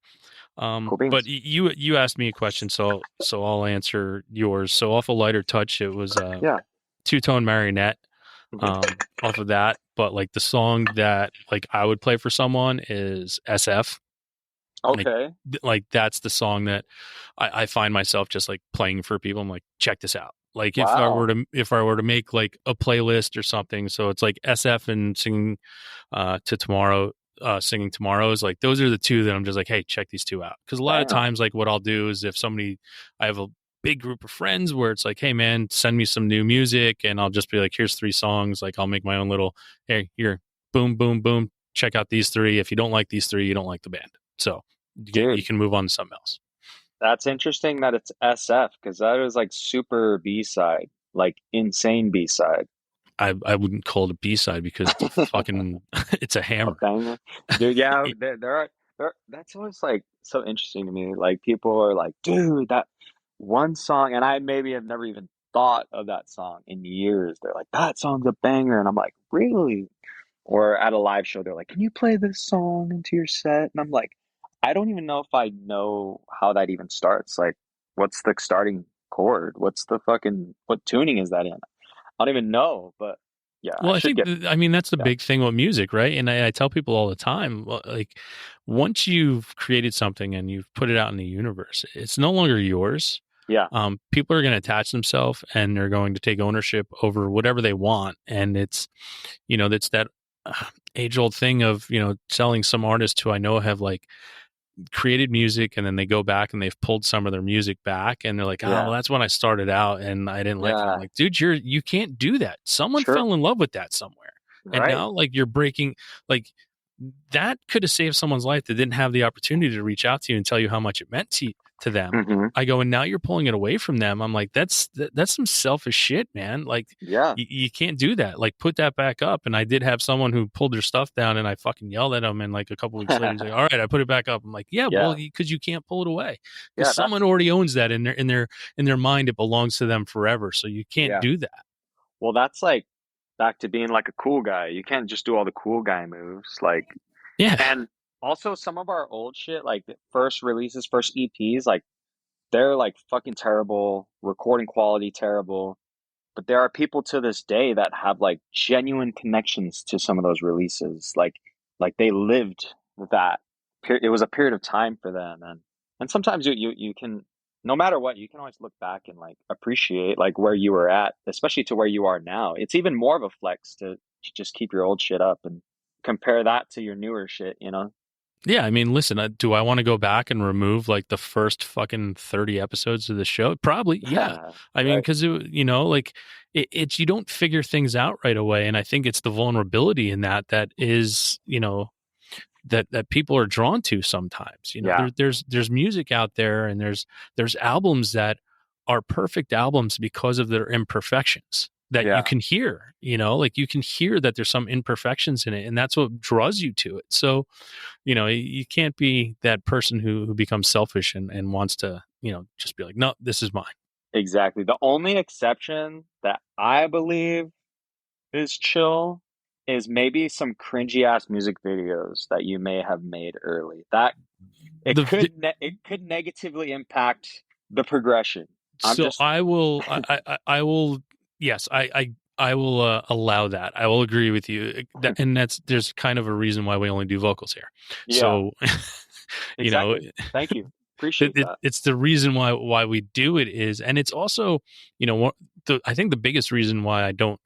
cool But beans. you asked me a question, so I'll answer yours. So off a lighter touch, it was Yeah. Two Tone Marionette. Mhm. Off of that, but like the song that like I would play for someone is SF. Like Okay. like that's the song that I find myself just like playing for people. I'm like, check this out. Like Wow. if I were to make like a playlist or something, so it's like SF and singing to tomorrow, singing tomorrows, like those are the two that I'm just like, hey, check these two out. Because a lot of Damn. times, like what I'll do is if somebody, I have a big group of friends where it's like, hey man, send me some new music, and I'll just be like, here's three songs. Like I'll make my own little, hey, here, boom, boom, boom. Check out these three. If you don't like these three, you don't like the band. So you Dude, can move on to something else. that's interesting that it's SF because that is like super B-side, like insane B-side. I wouldn't call it a B side because it's a fucking it's a A hammer. banger. Dude, yeah, that's always like so interesting to me. Like people are like, dude, that one song, and I maybe have never even thought of that song in years. They're like, that song's a banger, and I'm like, really? Or at a live show, they're like, can you play this song into your set? And I'm like, I don't even know if I know how that even starts. Like, what's the starting chord? What's the fucking, what tuning is that in? I don't even know, but yeah, I Well, I should think get, I mean that's the yeah, big thing with music, right? And I tell people all the time, well, like once you've created something and you've put it out in the universe, it's no longer yours. yeah, People are going to attach themselves and they're going to take ownership over whatever they want, and it's that's that age old thing of selling some artists who I know have like created music and then they go back and they've pulled some of their music back and they're like, oh, well, yeah, that's when I started out and I didn't like it. I'm yeah, like, dude, you can't do that. Someone true, fell in love with that somewhere. And right. now like you're breaking like that could have saved someone's life that didn't have the opportunity to reach out to you and tell you how much it meant to them. Hmm. I go, and now you're pulling it away from them. I'm like, that's some selfish shit, man. Like Yeah, you can't do that. Like put that back up. And I did have someone who pulled their stuff down and I fucking yelled at him. And like a couple weeks later, he's like, all right, I put it back up. I'm like, yeah, well, yeah, because you can't pull it away because yeah, someone already owns that in their mind. It belongs to them forever. So you can't yeah. do that. Well, that's like back to being like a cool guy. You can't just do all the cool guy moves. Like, Yeah. and also some of our old shit, like the first releases, first EPs, like they're like fucking terrible, recording quality terrible. But there are people to this day that have like genuine connections to some of those releases. Like they lived that. It was a period of time for them, and sometimes you can, no matter what, you can always look back and like appreciate like where you were at, especially to where you are now. It's even more of a flex to just keep your old shit up and compare that to your newer shit. Yeah, I mean, listen, do I want to go back and remove like the first fucking 30 episodes of the show? Probably, yeah. Yeah, I mean, right. because like it's you don't figure things out right away, and I think it's the vulnerability in that is that people are drawn to sometimes. Yeah, There's music out there, and there's albums that are perfect albums because of their imperfections that you yeah, can hear. Like you can hear that there's some imperfections in it, and that's what draws you to it. So you can't be that person who becomes selfish and wants to, just be like, no, this is mine. exactly. The only exception that I believe is chill is maybe some cringy ass music videos that you may have made early. That The it could negatively impact the progression. I'm So just I will, I will, yes, I will allow that. I will agree with you. That, and there's kind of a reason why we only do vocals here. yeah, So, you know, exactly. Thank you. Appreciate that. it's the reason why we do it is, and it's also, I think the biggest reason why I don't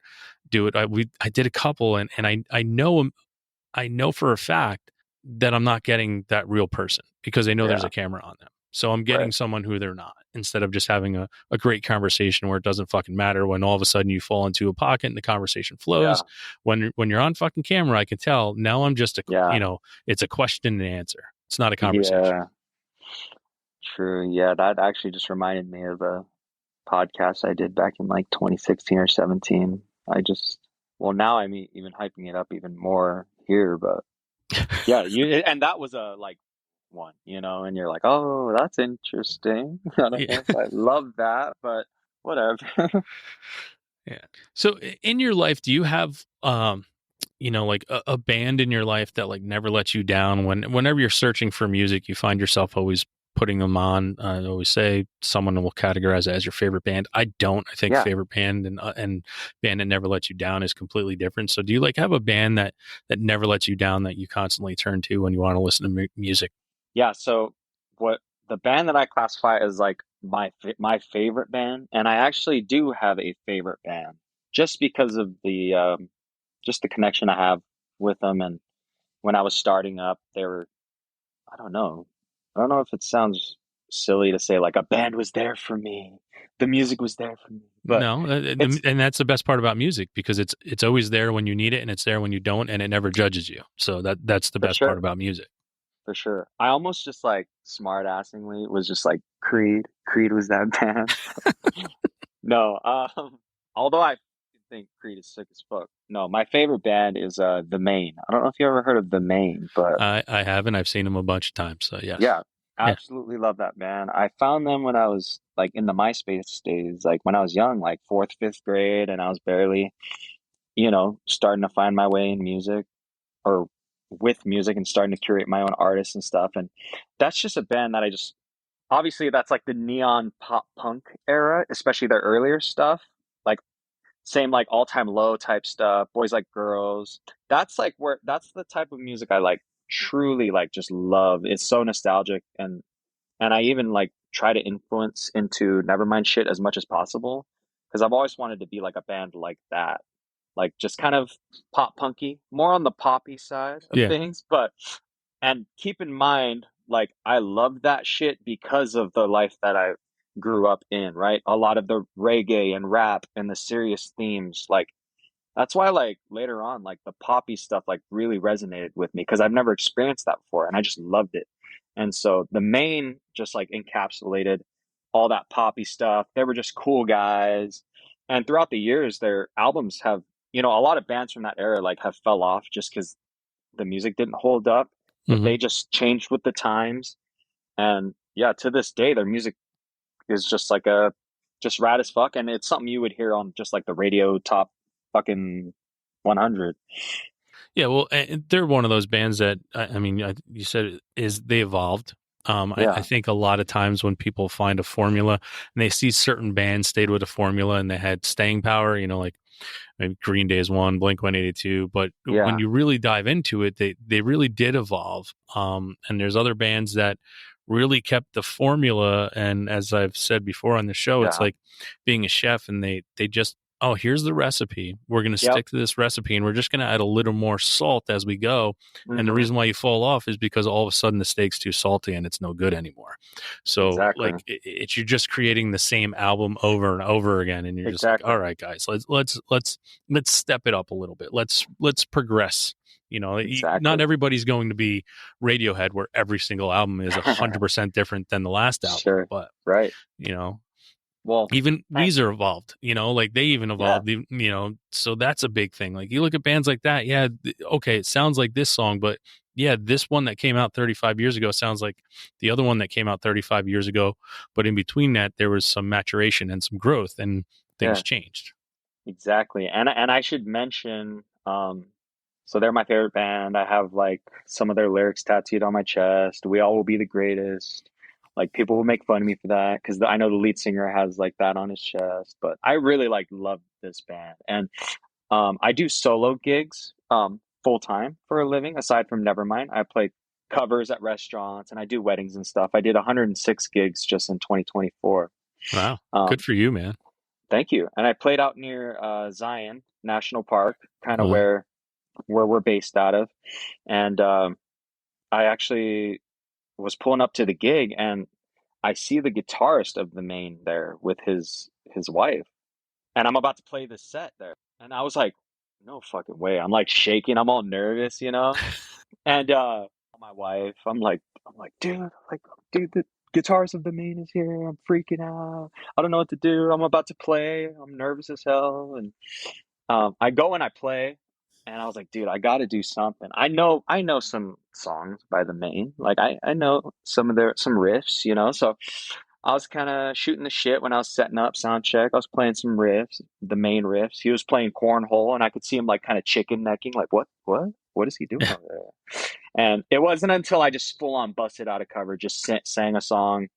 do it, I did a couple, and I know for a fact that I'm not getting that real person because I know there's Yeah, a camera on them. So I'm getting right. someone who they're not instead of just having a great conversation where it doesn't fucking matter when all of a sudden you fall into a pocket and the conversation Yeah, flows. When you're on fucking camera, I can tell now I'm just yeah, it's a question and answer. It's not a conversation. yeah. True. Yeah, that actually just reminded me of a podcast I did back in like 2016 or 17. I just, well, now I'm even hyping it up even more here, but yeah, and that was a like one, and you're like, oh, that's interesting. I don't Yeah. know if I love that, but whatever. Yeah. So in your life, do you have like a band in your life that like never lets you down whenever you're searching for music, you find yourself always putting them on? I always say someone will categorize it as your favorite band. I don't. I think Yeah, favorite band and band that never lets you down is completely different. So do you like have a band that never lets you down that you constantly turn to when you want to listen to music? yeah. So what the band that I classify as like my favorite band, and I actually do have a favorite band just because of the just the connection I have with them. And when I was starting up, they were, I don't know. I don't know if it sounds silly to say like a band was there for me. The music was there for me. But No, it's and that's the best part about music because it's always there when you need it and it's there when you don't and it never judges you. So that's the for best part sure, about music. for sure. I almost just like smart assingly was just like Creed. Creed was that band. No, although I think Creed is sick as fuck. No, my favorite band is The Maine. I don't know if you ever heard of The Maine, but I haven't. I've seen them a bunch of times. So yes. yeah, Yeah. absolutely love that band. I found them when I was like in the MySpace days, like when I was young, like fourth, fifth grade, and I was barely, starting to find my way in music or with music and starting to curate my own artists and stuff. And that's just a band that I just obviously that's like the neon pop punk era, especially their earlier stuff. Like same like all time low type stuff, boys like girls. That's the type of music I like truly like just love. It's so nostalgic and I even like try to influence into Nevermind shit as much as possible because I've always wanted to be like a band like that, like just kind of pop punky, more on the poppy side of Yeah. things. But and keep in mind, like I love that shit because of the life that I grew up in, right? A lot of the reggae and rap and the serious themes, like that's why like later on, like the poppy stuff like really resonated with me because I've never experienced that before and I just loved it. And so the main just like encapsulated all that poppy stuff. They were just cool guys. And throughout the years, their albums have, a lot of bands from that era like have fell off just because the music didn't hold up, but Hmm. they just changed with the times. And yeah, to this day, their music is just like just rad as fuck. And it's something you would hear on just like the radio top fucking 100. Yeah. Well, and they're one of those bands that I mean, you said is they evolved. I Yeah. think a lot of times when people find a formula and they see certain bands stayed with a formula and they had staying power, like maybe Green Day is one, Blink 182. But when Yeah. you really dive into it, they really did evolve. And there's other bands that really kept the formula. And as I've said before on the show, it's Yeah. like being a chef, and they just here's the recipe. We're going to Yep. stick to this recipe, and we're just going to add a little more salt as we go. And the Hmm. reason why you fall off is because all of a sudden the steak's too salty and it's no good anymore. So Exactly. like it's you're just creating the same album over and over again, and you're just like, all Exactly. right, guys, let's step it up a little bit. Let's progress. Not Exactly. everybody's going to be Radiohead, where every single album is 100% different than the last album, Sure. but Right. you know, Well, even and Weezer evolved, like they even yeah. evolved, so that's a big thing. Like you look at bands like that, yeah, okay, it sounds like this song, but yeah, this one that came out 35 years ago sounds like the other one that came out 35 years ago, but in between that, there was some maturation and some growth, and things Yeah. changed. Exactly. And I should mention, so they're my favorite band. I have like some of their lyrics tattooed on my chest. We all will be the greatest. Like people will make fun of me for that because I know the lead singer has like that on his chest. But I really like love this band, and I do solo gigs full time for a living. Aside from Nevermind, I play covers at restaurants and I do weddings and stuff. I did 106 gigs just in 2024. Wow. Good Um, for you, man. thank you. And I played out near Zion National Park, kind of Uh, where we're based out of. And I actually was pulling up to the gig and I see the guitarist of the Maine there with his wife. And I'm about to play this set there. And I was like, no fucking way. I'm like shaking. I'm all nervous, you know? And my wife, I'm like, dude, the guitarist of the Maine is here. I'm freaking out. I don't know what to do. I'm about to play. I'm nervous as hell. And I go and I play, and I was like, dude, I got to do something. I know some songs by the Maine. Like I know some riffs, you know. So I was kind of shooting the shit when I was setting up sound check. I was playing some riffs, the main riffs. He was playing cornhole, and I could see him like kind of chicken necking, like what is he doing over there? And it wasn't until I just full on busted out of cover, just sang a song.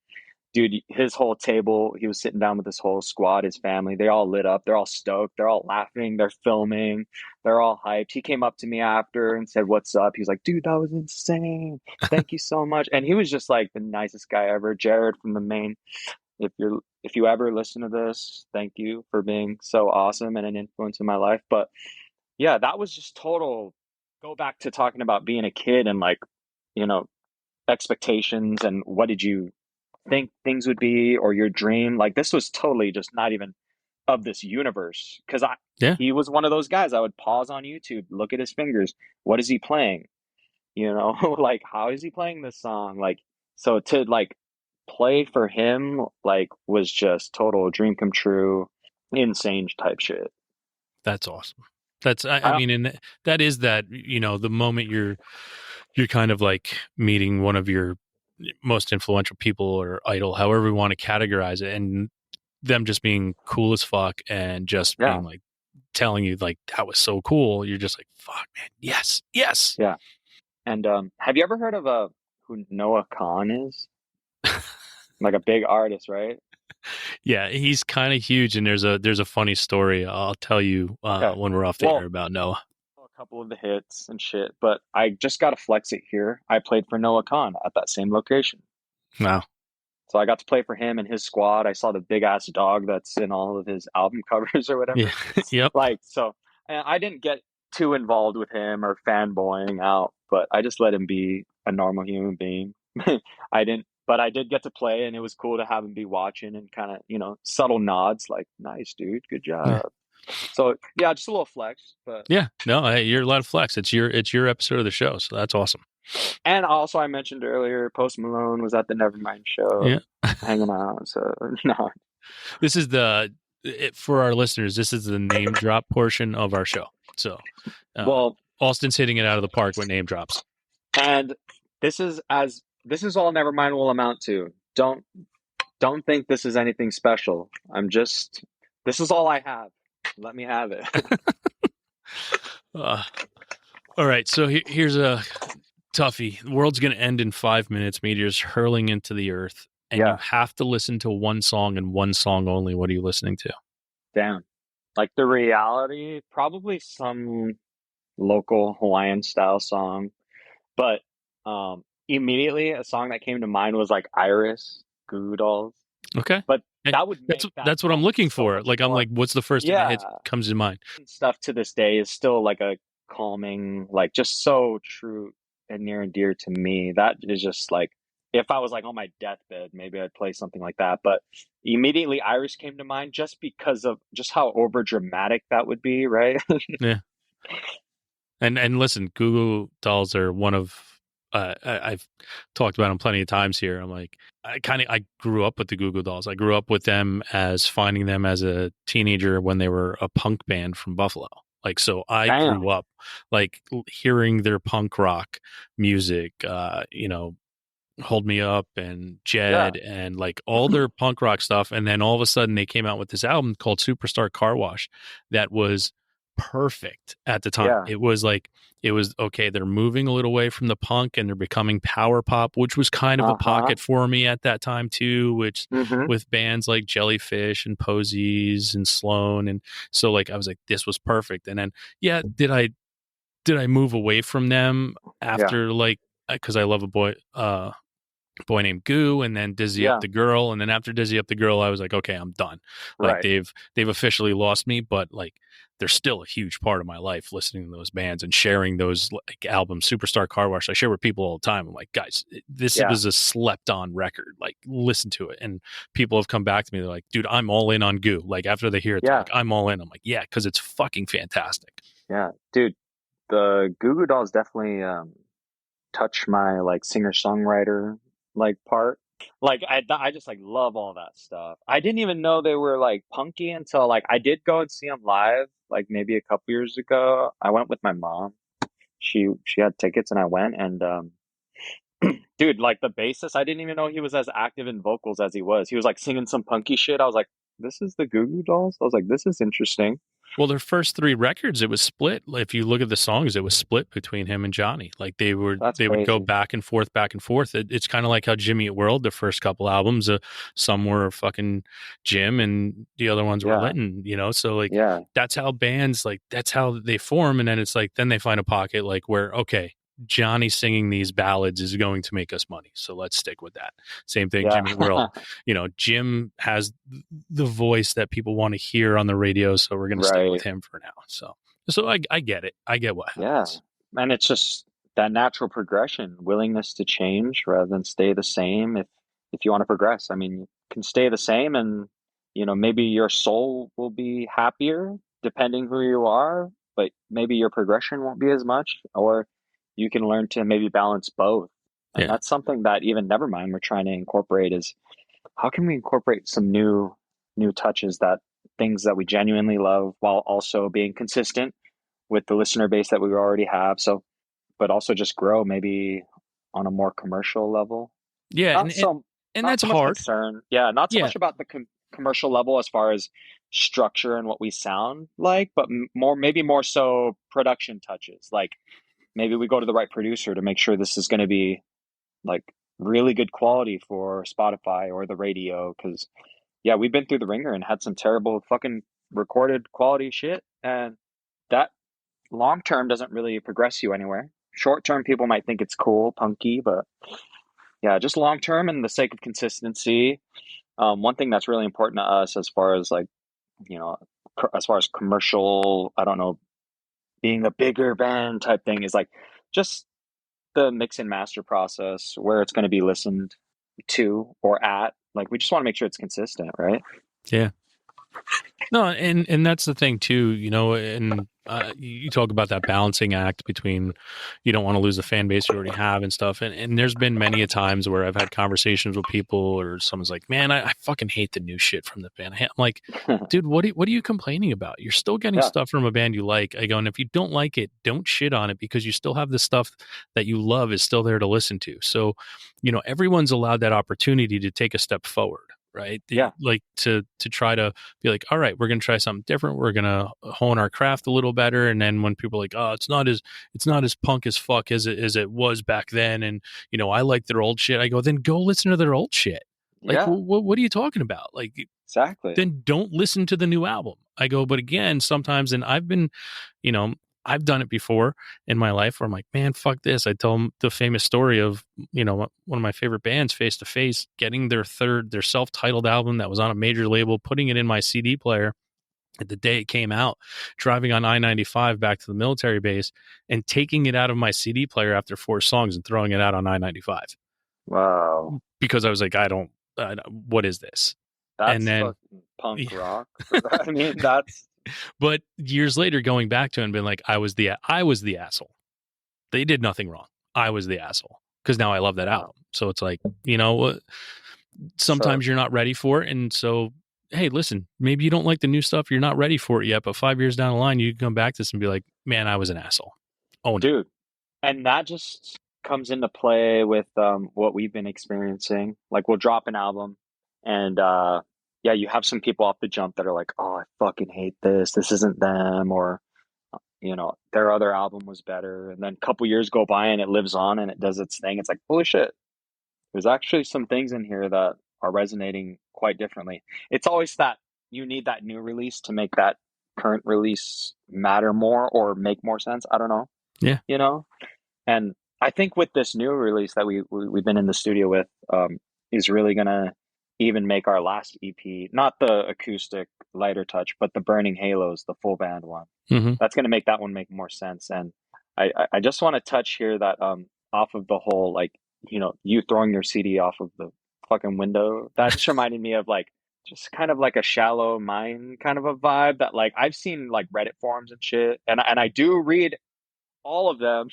Dude, his whole table, he was sitting down with his whole squad, his family. They all lit up. They're all stoked. They're all laughing. They're filming. They're all hyped. He came up to me after and said, "What's up?" He was like, "Dude, that was insane. Thank you so much." And he was just like the nicest guy ever. Jared from the Maine. If you ever listen to this, thank you for being so awesome and an influence in my life. But yeah, that was just total go back to talking about being a kid and like, you know, expectations and what did you think things would be or your dream. Like this was totally just not even of this universe because I yeah. he was one of those guys I would pause on YouTube, look at his fingers. What is he playing? You know, like how is he playing this song? Like so to like play for him like was just total dream come true, insane type shit. That's awesome. That's I I mean, and that is that, the moment you're kind of like meeting one of your most influential people or idol, however we want to categorize it, and them just being cool as fuck and just yeah, being like telling you like that was so cool. You're just like, fuck, man, yes. yeah. And have you ever heard of who Noah Khan is? Like a big artist, right? Yeah, he's kind of huge, and there's a funny story I'll tell you Okay. when we're off the air Well, about Noah. a couple of the hits and shit, but I just got to flex it here. I played for Noah Khan at that same location. Wow. So I got to play for him and his squad. I saw the big ass dog that's in all of his album covers or Yeah. whatever. Yep. Like, so and I didn't get too involved with him or fanboying out, but I just let him be a normal human being. I didn't, but I did get to play and it was cool to have him be watching and kind of, subtle nods like, nice, dude, good Yeah. job. So yeah, just a little flex, but Yeah. No, hey, you're allowed to flex. It's your episode of the show, so that's awesome. and also I mentioned earlier, Post Malone was at the Nevermind show, Yeah. hanging out. So no, This is for our listeners, this is the name drop portion of our show. So, well, Austin's hitting it out of the park with name drops. and this is all Nevermind will amount to. Don't think this is anything special. This is all I have. Let me have it. All right. So here's a toughie. The world's going to end in 5 minutes. Meteors hurling into the earth. And you Yeah, have to listen to one song and one song only. What are you listening to? damn. Like the reality, probably some local Hawaiian style song. But immediately a song that came to mind was like Iris, Goo Goo Dolls. Okay. But Hey, that would that's make that that's what I'm song looking so for. much Like I'm more. like, what's the first thing that Yeah, comes to mind? stuff to this day is still like a calming, like just so true and near and dear to me. That is just like if I was like on my deathbed, maybe I'd play something like that. But immediately Iris came to mind just because of just how over dramatic that would be, right? Yeah. And listen, Google Dolls are one of I've talked about them plenty of times here. I'm like, I grew up with the Google Dolls. I grew up with them as finding them as a teenager when they were a punk band from Buffalo. Like, so I Damn. grew up like hearing their punk rock music, Hold Me Up and Yeah. Jed and like all their punk rock stuff. And then all of a sudden they came out with this album called Superstar Car Wash that was perfect at the time. Yeah. It was like, it was okay. They're moving a little away from the punk and they're becoming power pop, which was kind of a Uh-huh. pocket for me at that time too, which Mm-hmm. with bands like Jellyfish and Posies and Sloan. And so like, I was like, this was perfect. And then, yeah, did I move away from them Yeah. after like, because I love boy named Goo, and then Dizzy Up Yeah. the Girl, and then after Dizzy Up the Girl, I was like, okay, I'm done. Like Right. they've officially lost me, but like they're still a huge part of my life, listening to those bands and sharing those like albums. Superstar Car Wash, I share with people all the time. I'm like, guys, this Yeah. was a slept on record. Like, listen to it. And people have come back to me. They're like, dude, I'm all in on Goo. Like after they hear it, they're Yeah. like, I'm all in. I'm like, yeah, because it's fucking fantastic. Yeah. Dude, the Goo Goo Dolls definitely touch my like singer-songwriter like part. Like I just like love all that stuff. I didn't even know they were like punky until like I did go and see them live like maybe a couple years ago. I went with my mom. She had tickets and I went and dude, like the bassist, I didn't even know he was as active in vocals as he was. He was like singing some punky shit. I was like, this is the Goo Goo Dolls? I was like, this is interesting. Well, their first three records, it was split. If you look at the songs, it was split between him and Johnny. Like That's they would go crazy. back and forth, back and forth. It's kind of like how Jimmy Eat World, the first couple albums, some were fucking Jim and the other ones were Yeah. Linton, you know? So like, Yeah. that's how bands, like, that's how they form. And then it's like, then they find a pocket like where, okay, Johnny singing these ballads is going to make us money. So let's stick with that. Same thing, Yeah. Jimmy Eat World. Jim has the voice that people want to hear on the radio, so we're going to stick with Right. him for now. So I get it. I get what Yeah. happens. And it's just that natural progression, willingness to change rather than stay the same if you want to progress. I mean, you can stay the same and maybe your soul will be happier depending who you are, but maybe your progression won't be as much, or you can learn to maybe balance both. And Yeah. that's something that even Nevermind we're trying to incorporate is how can we incorporate some new touches, that things that we genuinely love while also being consistent with the listener base that we already have. So, but also just grow maybe on a more commercial level. Yeah, Not so, and not that's so much hard. concern. Yeah, not so Yeah. much about the commercial level as far as structure and what we sound like, but maybe more so production touches. Like maybe we go to the right producer to make sure this is going to be like really good quality for Spotify or the radio. Because yeah, we've been through the ringer and had some terrible fucking recorded quality shit, and that long term doesn't really progress you anywhere. Short term, people might think it's cool, punky, but yeah, just long term and the sake of consistency. One thing that's really important to us as far as like, you know, as far as commercial, I don't know, being a bigger band type thing is like just the mix and master process, where it's going to be listened to or at. Like, we just want to make sure it's consistent, right? Yeah. No, and that's the thing too, and you talk about that balancing act between you don't want to lose the fan base you already have and stuff. And there's been many a times where I've had conversations with people or someone's like, man, I fucking hate the new shit from the band. I'm like, dude, what are you complaining about? You're still getting Yeah, stuff from a band you like. I go, and if you don't like it, don't shit on it because you still have the stuff that you love is still there to listen to. So, everyone's allowed that opportunity to take a step forward. Right. yeah, Like to try to be like, all right, we're going to try something different. We're going to hone our craft a little better. And then when people are like, oh, it's not as punk as fuck as it was back then. And, I like their old shit. I go, then go listen to their old shit. Like, yeah, what are you talking about? Like, exactly. then don't listen to the new album. I go, but again, sometimes, and you know, I've done it before in my life where I'm like, man, fuck this. I tell them the famous story of, one of my favorite bands, Face to Face, getting their self-titled album that was on a major label, putting it in my CD player at the day it came out, driving on I-95 back to the military base and taking it out of my CD player after 4 songs and throwing it out on I-95 Wow. because I was like, what is this? And That's then, fucking punk rock. I mean, that's but years later, going back to it and being like, I was the asshole. They did nothing wrong. I was the asshole because now I love that wow. album. So it's like, So sometimes you're not ready for it. And so, hey, listen, maybe you don't like the new stuff. You're not ready for it yet. But 5 years down the line, you can come back to this and be like, man, I was an asshole. Own it. dude, and that just comes into play with what we've been experiencing. Like we'll drop an album and yeah, you have some people off the jump that are like, "Oh, I fucking hate this. This isn't them," or their other album was better, and then a couple years go by and it lives on and it does its thing. It's like, holy shit, there's actually some things in here that are resonating quite differently. It's always that you need that new release to make that current release matter more or make more sense. I don't know, Yeah. you know? And I think with this new release that we've been in the studio with, is really gonna even make our last EP, not the acoustic lighter touch, but the Burning Halos, the full band one. Hmm. That's gonna make that one make more sense. And I just want to touch here that off of the whole like, you throwing your CD off of the fucking window. That just reminded me of like just kind of like a shallow mind kind of a vibe that like I've seen like Reddit forums and shit, and I do read all of them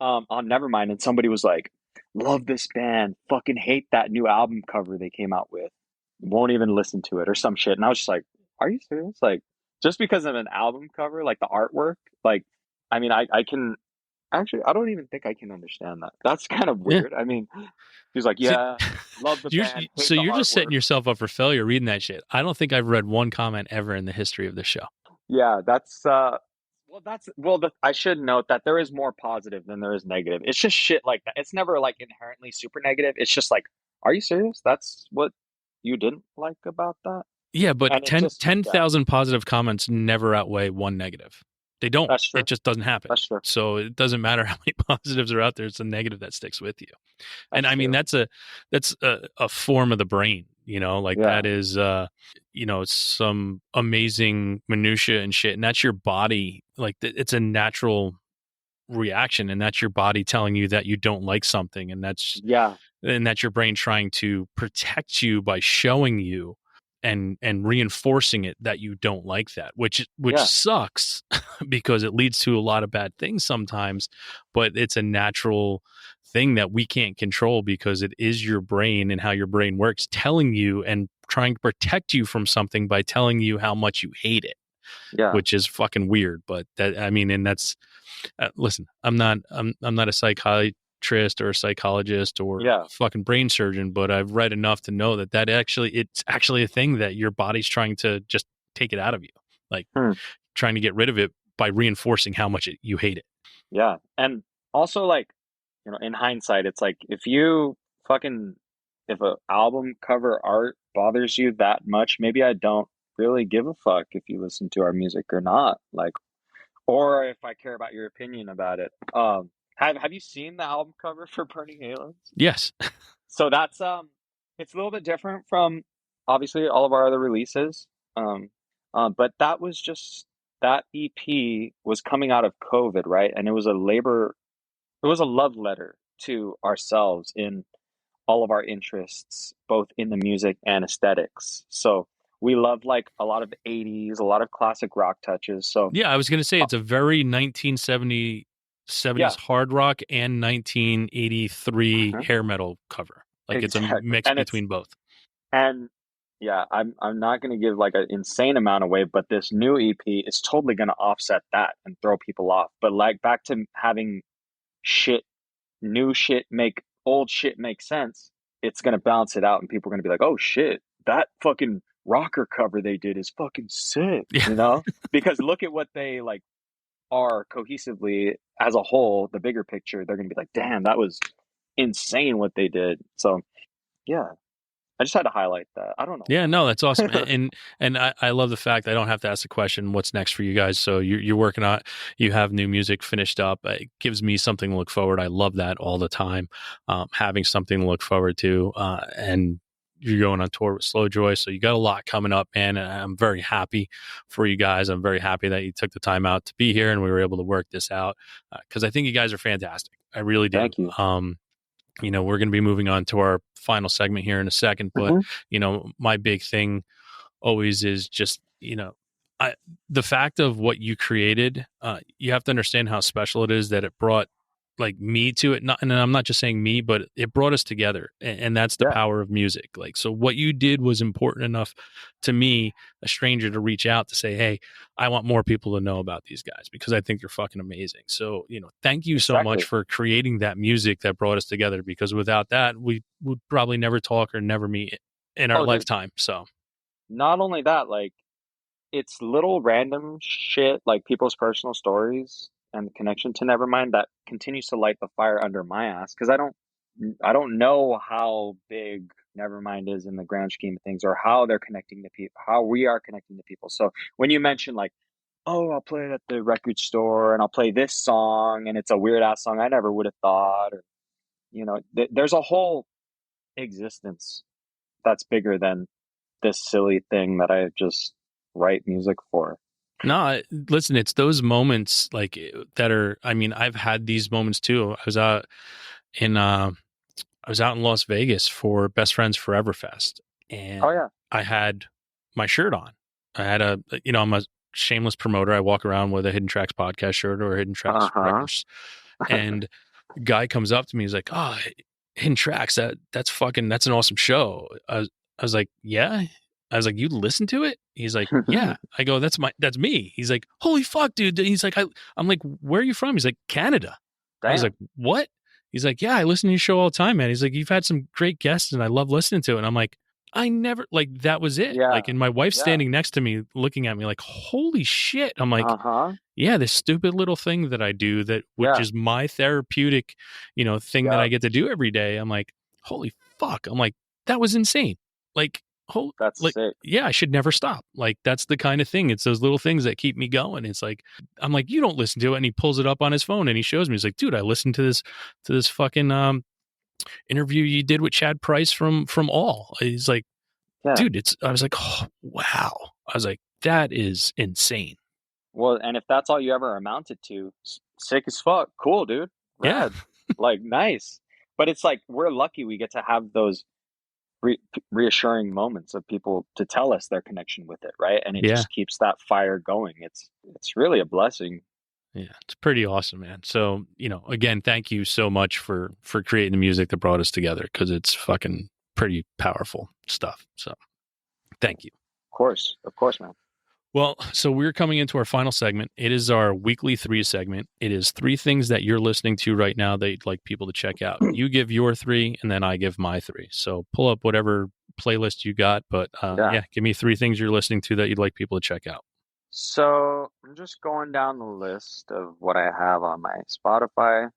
on Nevermind, and somebody was like, "Love this band, fucking hate that new album cover they came out with, won't even listen to it or some shit." And I was just like, "Are you serious? Like, just because of an album cover, like the artwork, like, I mean, I can actually, I don't even think I can understand that. That's kind of Yeah. weird. I mean, he's like, See, yeah, love the band, hate so the you're just setting artwork. yourself up for failure reading that shit. I don't think I've read one comment ever in the history of this show. Yeah, I should note that there is more positive than there is negative. It's just shit like that. It's never like inherently super negative. It's just like, are you serious? That's what you didn't like about that? Yeah, but And it just, ten yeah, thousand positive comments never outweigh one negative. They don't. that's true. It just doesn't happen. That's true. So it doesn't matter how many positives are out there. It's a negative that sticks with you. And That's I mean, true. that's a form of the brain, like Yeah, that is, some amazing minutia and shit. And that's your body. Like it's a natural reaction, and that's your body telling you that you don't like something. yeah, And that's your brain trying to protect you by showing you and reinforcing it that you don't like that, which yeah, sucks because it leads to a lot of bad things sometimes, but it's a natural thing that we can't control because it is your brain and how your brain works telling you and trying to protect you from something by telling you how much you hate it, yeah, which is fucking weird. But that, I mean, and that's, listen, I'm not a psychiatrist or a psychologist or yeah, a fucking brain surgeon, but I've read enough to know that it's actually a thing that your body's trying to just take it out of you, like hmm, trying to get rid of it by reinforcing how much you hate it. yeah. And also like, in hindsight, it's like if a album cover art bothers you that much, maybe I don't really give a fuck if you listen to our music or not. Like, or if I care about your opinion about it. Have you seen the album cover for Burning Halos? Yes. So that's it's a little bit different from obviously all of our other releases. Um, but that EP was coming out of COVID, right? And it was a love letter to ourselves in all of our interests, both in the music and aesthetics. So we love like a lot of 80s, a lot of classic rock touches. So Yeah, I was going to say uh, it's a very 1970s yeah, hard rock and 1983 mhm, hair metal cover. Like it's a exactly. mix between both. And yeah, I'm not going to give like an insane amount away, but this new EP is totally going to offset that and throw people off. But like back to having shit, new shit make old shit make sense, it's going to balance it out and people are going to be like, "Oh shit, that fucking rocker cover they did is fucking sick," Yeah. Because look at what they like are cohesively as a whole, the bigger picture, they're going to be like, "Damn, that was insane what they did." So, yeah, I just had to highlight that. I don't know Yeah, no, that's awesome, why. and I love the fact I don't have to ask the question, "What's next for you guys?" So you're working on, you have new music finished up. It gives me something to look forward. I love that all the time, having something to look forward to, and you're going on tour with Slow Joy, so you got a lot coming up, man. And I'm very happy for you guys. I'm very happy that you took the time out to be here and we were able to work this out because I think you guys are fantastic. I really do. Thank you. We're going to be moving on to our final segment here in a second, but Hmm. my big thing always is just, I, the fact of what you created, you have to understand how special it is that it brought like me to it. Not, and I'm not just saying me, but it brought us together, and that's the Yeah, power of music. Like, so what you did was important enough to me, a stranger, to reach out to say, "Hey, I want more people to know about these guys because I think you're fucking amazing." So, thank you so much exactly. for creating that music that brought us together because without that, we would probably never talk or never meet in our Oh, dude, lifetime. So, not only that, like it's little random shit like people's personal stories and the connection to Nevermind that continues to light the fire under my ass because I don't know how big Nevermind is in the grand scheme of things or how they're connecting to people, how we are connecting to people. So when you mention like, oh, I'll play it at the record store and I'll play this song and it's a weird ass song I never would have thought, or there's a whole existence that's bigger than this silly thing that I just write music for. No, listen, it's those moments like that are, I mean, I've had these moments too. In I was out in Las Vegas for Best Friends Forever Fest, and Oh yeah. I had my shirt on. I had I'm a shameless promoter. I walk around with a Hidden Tracks podcast shirt or a Hidden Tracks Uh-huh. records. And guy comes up to me, he's like, "Oh, Hidden Tracks, that's an awesome show." I was like, "Yeah." I was like, "You listen to it?" He's like, "Yeah." I go, "That's me." He's like, "Holy fuck, dude." He's like, I'm like, "Where are you from?" He's like, "Canada." I was Damn. like, "What?" He's like, "Yeah, I listen to your show all the time, man." He's like, "You've had some great guests and I love listening to it." And I'm like, I never, like, that was it. Yeah. Like, and my wife's Yeah. standing next to me looking at me like, holy shit. I'm like, Uh-huh. yeah, this stupid little thing that I do which Yeah. is my therapeutic, thing that Yeah. I get to do every day. I'm like, holy fuck. I'm like, that was insane. Like, That's like, sick. yeah, I should never stop. Like, that's the kind of thing. It's those little things that keep me going. It's like, I'm like, you don't listen to it. And he pulls it up on his phone and he shows me. He's like, dude, I listened to this fucking interview you did with Chad Price from All. He's like, Yeah. dude, I was like, oh, wow. I was like, that is insane. Well, and if that's all you ever amounted to, sick as fuck. Cool, dude. Rad. Yeah. Like, nice. But it's like we're lucky we get to have those reassuring moments of people to tell us their connection with it, right? And it Yeah. just keeps that fire going. It's really a blessing. Yeah, it's pretty awesome, man. So, again, thank you so much for creating the music that brought us together because it's fucking pretty powerful stuff. So, thank you. Of course, man. Well, so we're coming into our final segment. It is our weekly 3 segment. It is 3 things that you're listening to right now that you'd like people to check out. You give your 3 and then I give my 3. So pull up whatever playlist you got, but yeah, give me 3 things you're listening to that you'd like people to check out. So I'm just going down the list of what I have on my Spotify.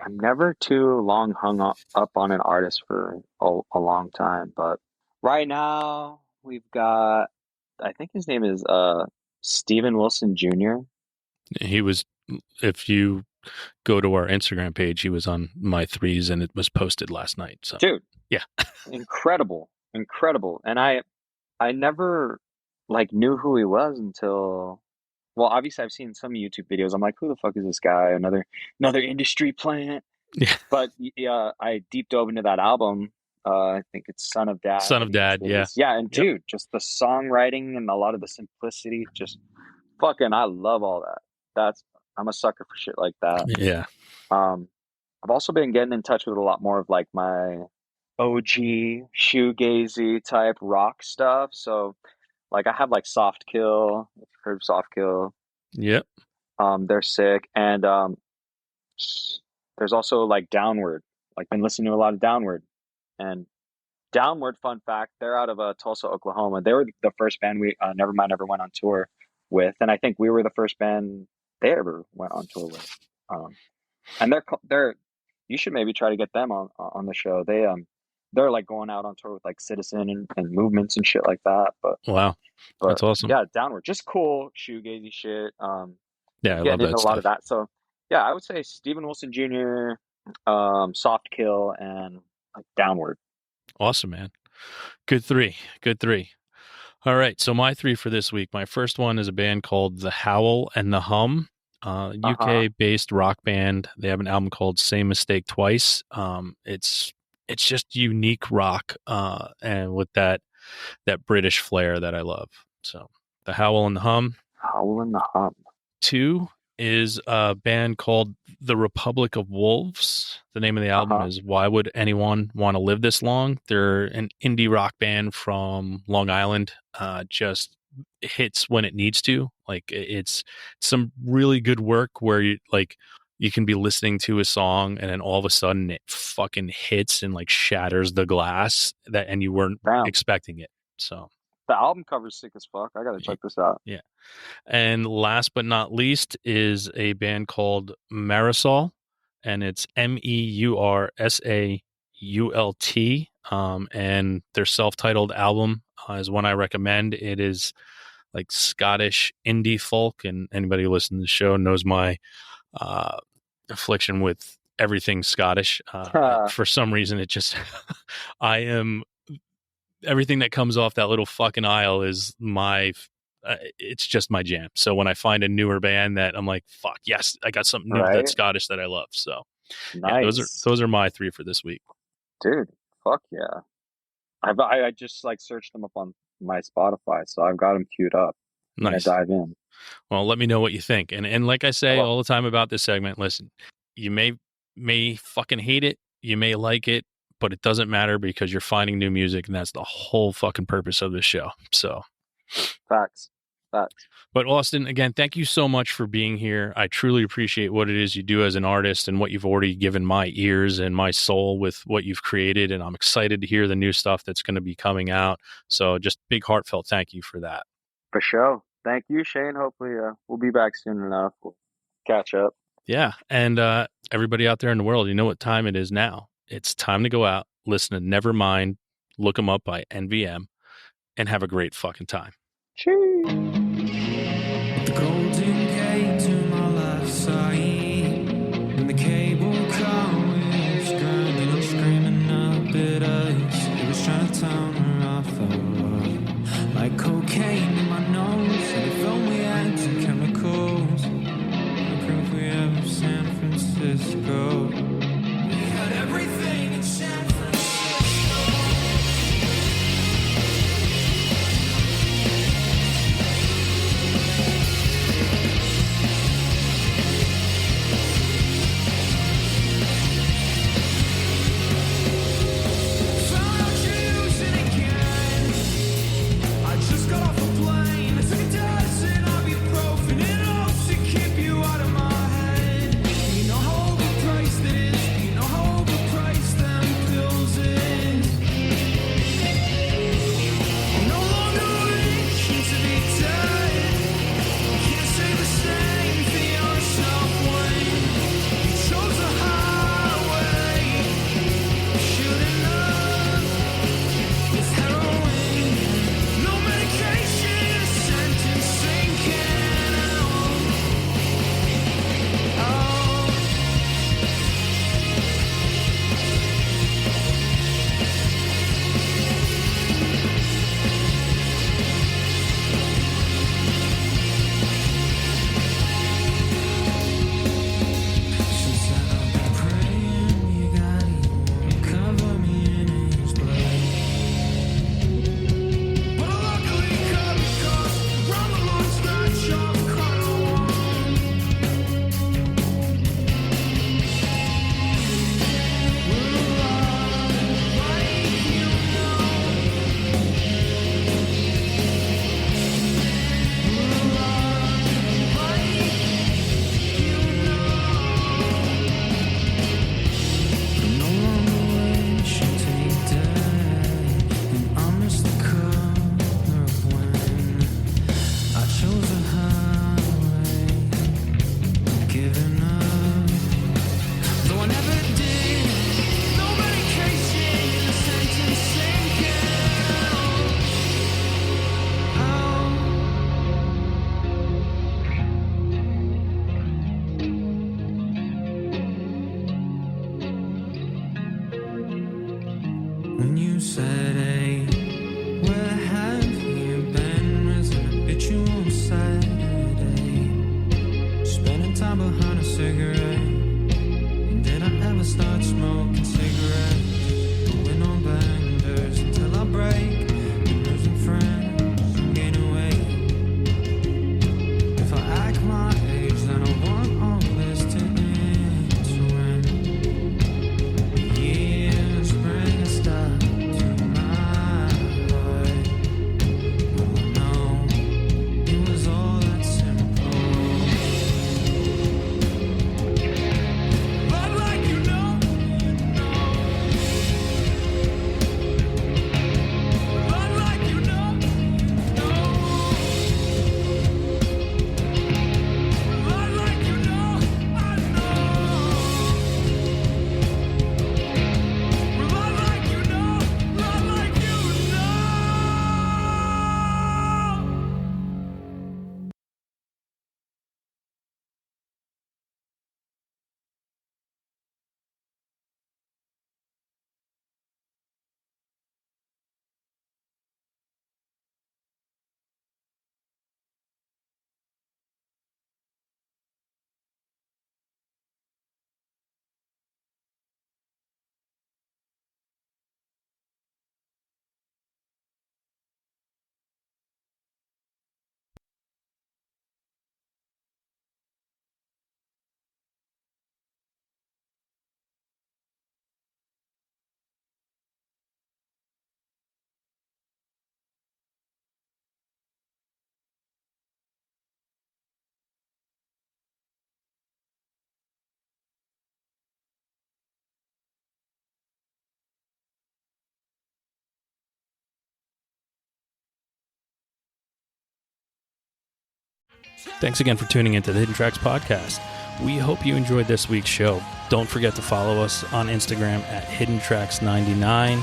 I'm never too long hung up on an artist for a long time, but right now we've got, I think his name is Steven Wilson Jr. He was, if you go to our Instagram page, he was on my 3s and it was posted last night. So, dude, yeah, incredible. And I never like knew who he was until, well, obviously I've seen some YouTube videos. I'm like, who the fuck is this guy? Another industry plant. Yeah. But yeah, I deep dove into that album. I think it's Son of Dad. Son of Dad, yeah. Yeah, and dude, just the songwriting and a lot of the simplicity, just fucking, I love all that. I'm a sucker for shit like that. Yeah. I've also been getting in touch with a lot more of like my OG shoegazy type rock stuff. So like I have like Soft Kill. If you've heard of Soft Kill. Yep. They're sick. And there's also like Downward. Like been listening to a lot of Downward. And Downward, fun fact, they're out of Tulsa, Oklahoma. They were the first band we Nevermind ever went on tour with, and I think we were the first band they ever went on tour with. And they're you should maybe try to get them on the show. They're like going out on tour with like Citizen and Movements and shit like that. But wow, that's awesome. Yeah, Downward, just cool shoegazy shit. Yeah, I love that a stuff. lot of that. So yeah, I would say Steven Wilson Jr., Soft Kill, and like Downward. Awesome, man. Good 3. All right, so my 3 for this week. My first one is a band called The Howl and the Hum, UK-based rock band. They have an album called Same Mistake Twice. It's just unique rock, and with that British flair that I love. So The Howl and the Hum. Howl and the Hum. 2 is a band called The Republic of Wolves. The name of the album is Why Would Anyone Want to Live This Long? They're an indie rock band from Long Island. Just hits when it needs to. Like it's some really good work where you can be listening to a song and then all of a sudden it fucking hits and like shatters the glass and you weren't expecting it. So The album cover's sick as fuck. I gotta check this out. Yeah. And last but not least is a band called Marisol, and it's Meursault. And their self-titled album is one I recommend. It is like Scottish indie folk, and anybody who listens to the show knows my affliction with everything Scottish. For some reason, it just I am everything that comes off that little fucking aisle is my. It's just my jam. So when I find a newer band that I'm like, fuck yes, I got something new that's Scottish that I love. So nice. Yeah, those are my 3 for this week. Dude, fuck yeah. I just like searched them up on my Spotify, so I've got them queued up. Nice. Dive in. Well, let me know what you think. And like I say all the time about this segment, listen, you may fucking hate it, you may like it, but it doesn't matter because you're finding new music, and that's the whole fucking purpose of this show. So Facts. But Austin, again, thank you so much for being here. I truly appreciate what it is you do as an artist and what you've already given my ears and my soul with what you've created. And I'm excited to hear the new stuff that's going to be coming out. So just big heartfelt thank you for that. For sure. Thank you, Shane. Hopefully we'll be back soon enough. We'll catch up. Yeah. And everybody out there in the world, you know what time it is now. It's time to go out, listen to Nevermind, look them up by NVM, and have a great fucking time. Cheers. The golden gate to my left side, and the cable car was grinding and screaming up at us. It was trying to tell me I felt like cocaine in my nose, and it filled me out to chemicals. The proof we have of San Francisco. We had everything in San Francisco. When you said, hey, where have you been? Was an habitual Saturday, spending time behind a cigarette. And did I ever start smoking cigarettes? Going on benders until I break, and losing friends and gain weight. If I act my age, then I want all this to end. So when the years bring a stop to my Thanks again for tuning into the Hidden Tracks podcast. We hope you enjoyed this week's show. Don't forget to follow us on Instagram at HiddenTracks99.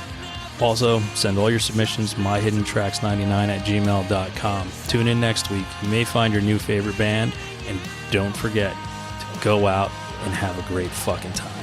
Also, send all your submissions myhiddentracks99@gmail.com. Tune in next week. You may find your new favorite band, and don't forget to go out and have a great fucking time.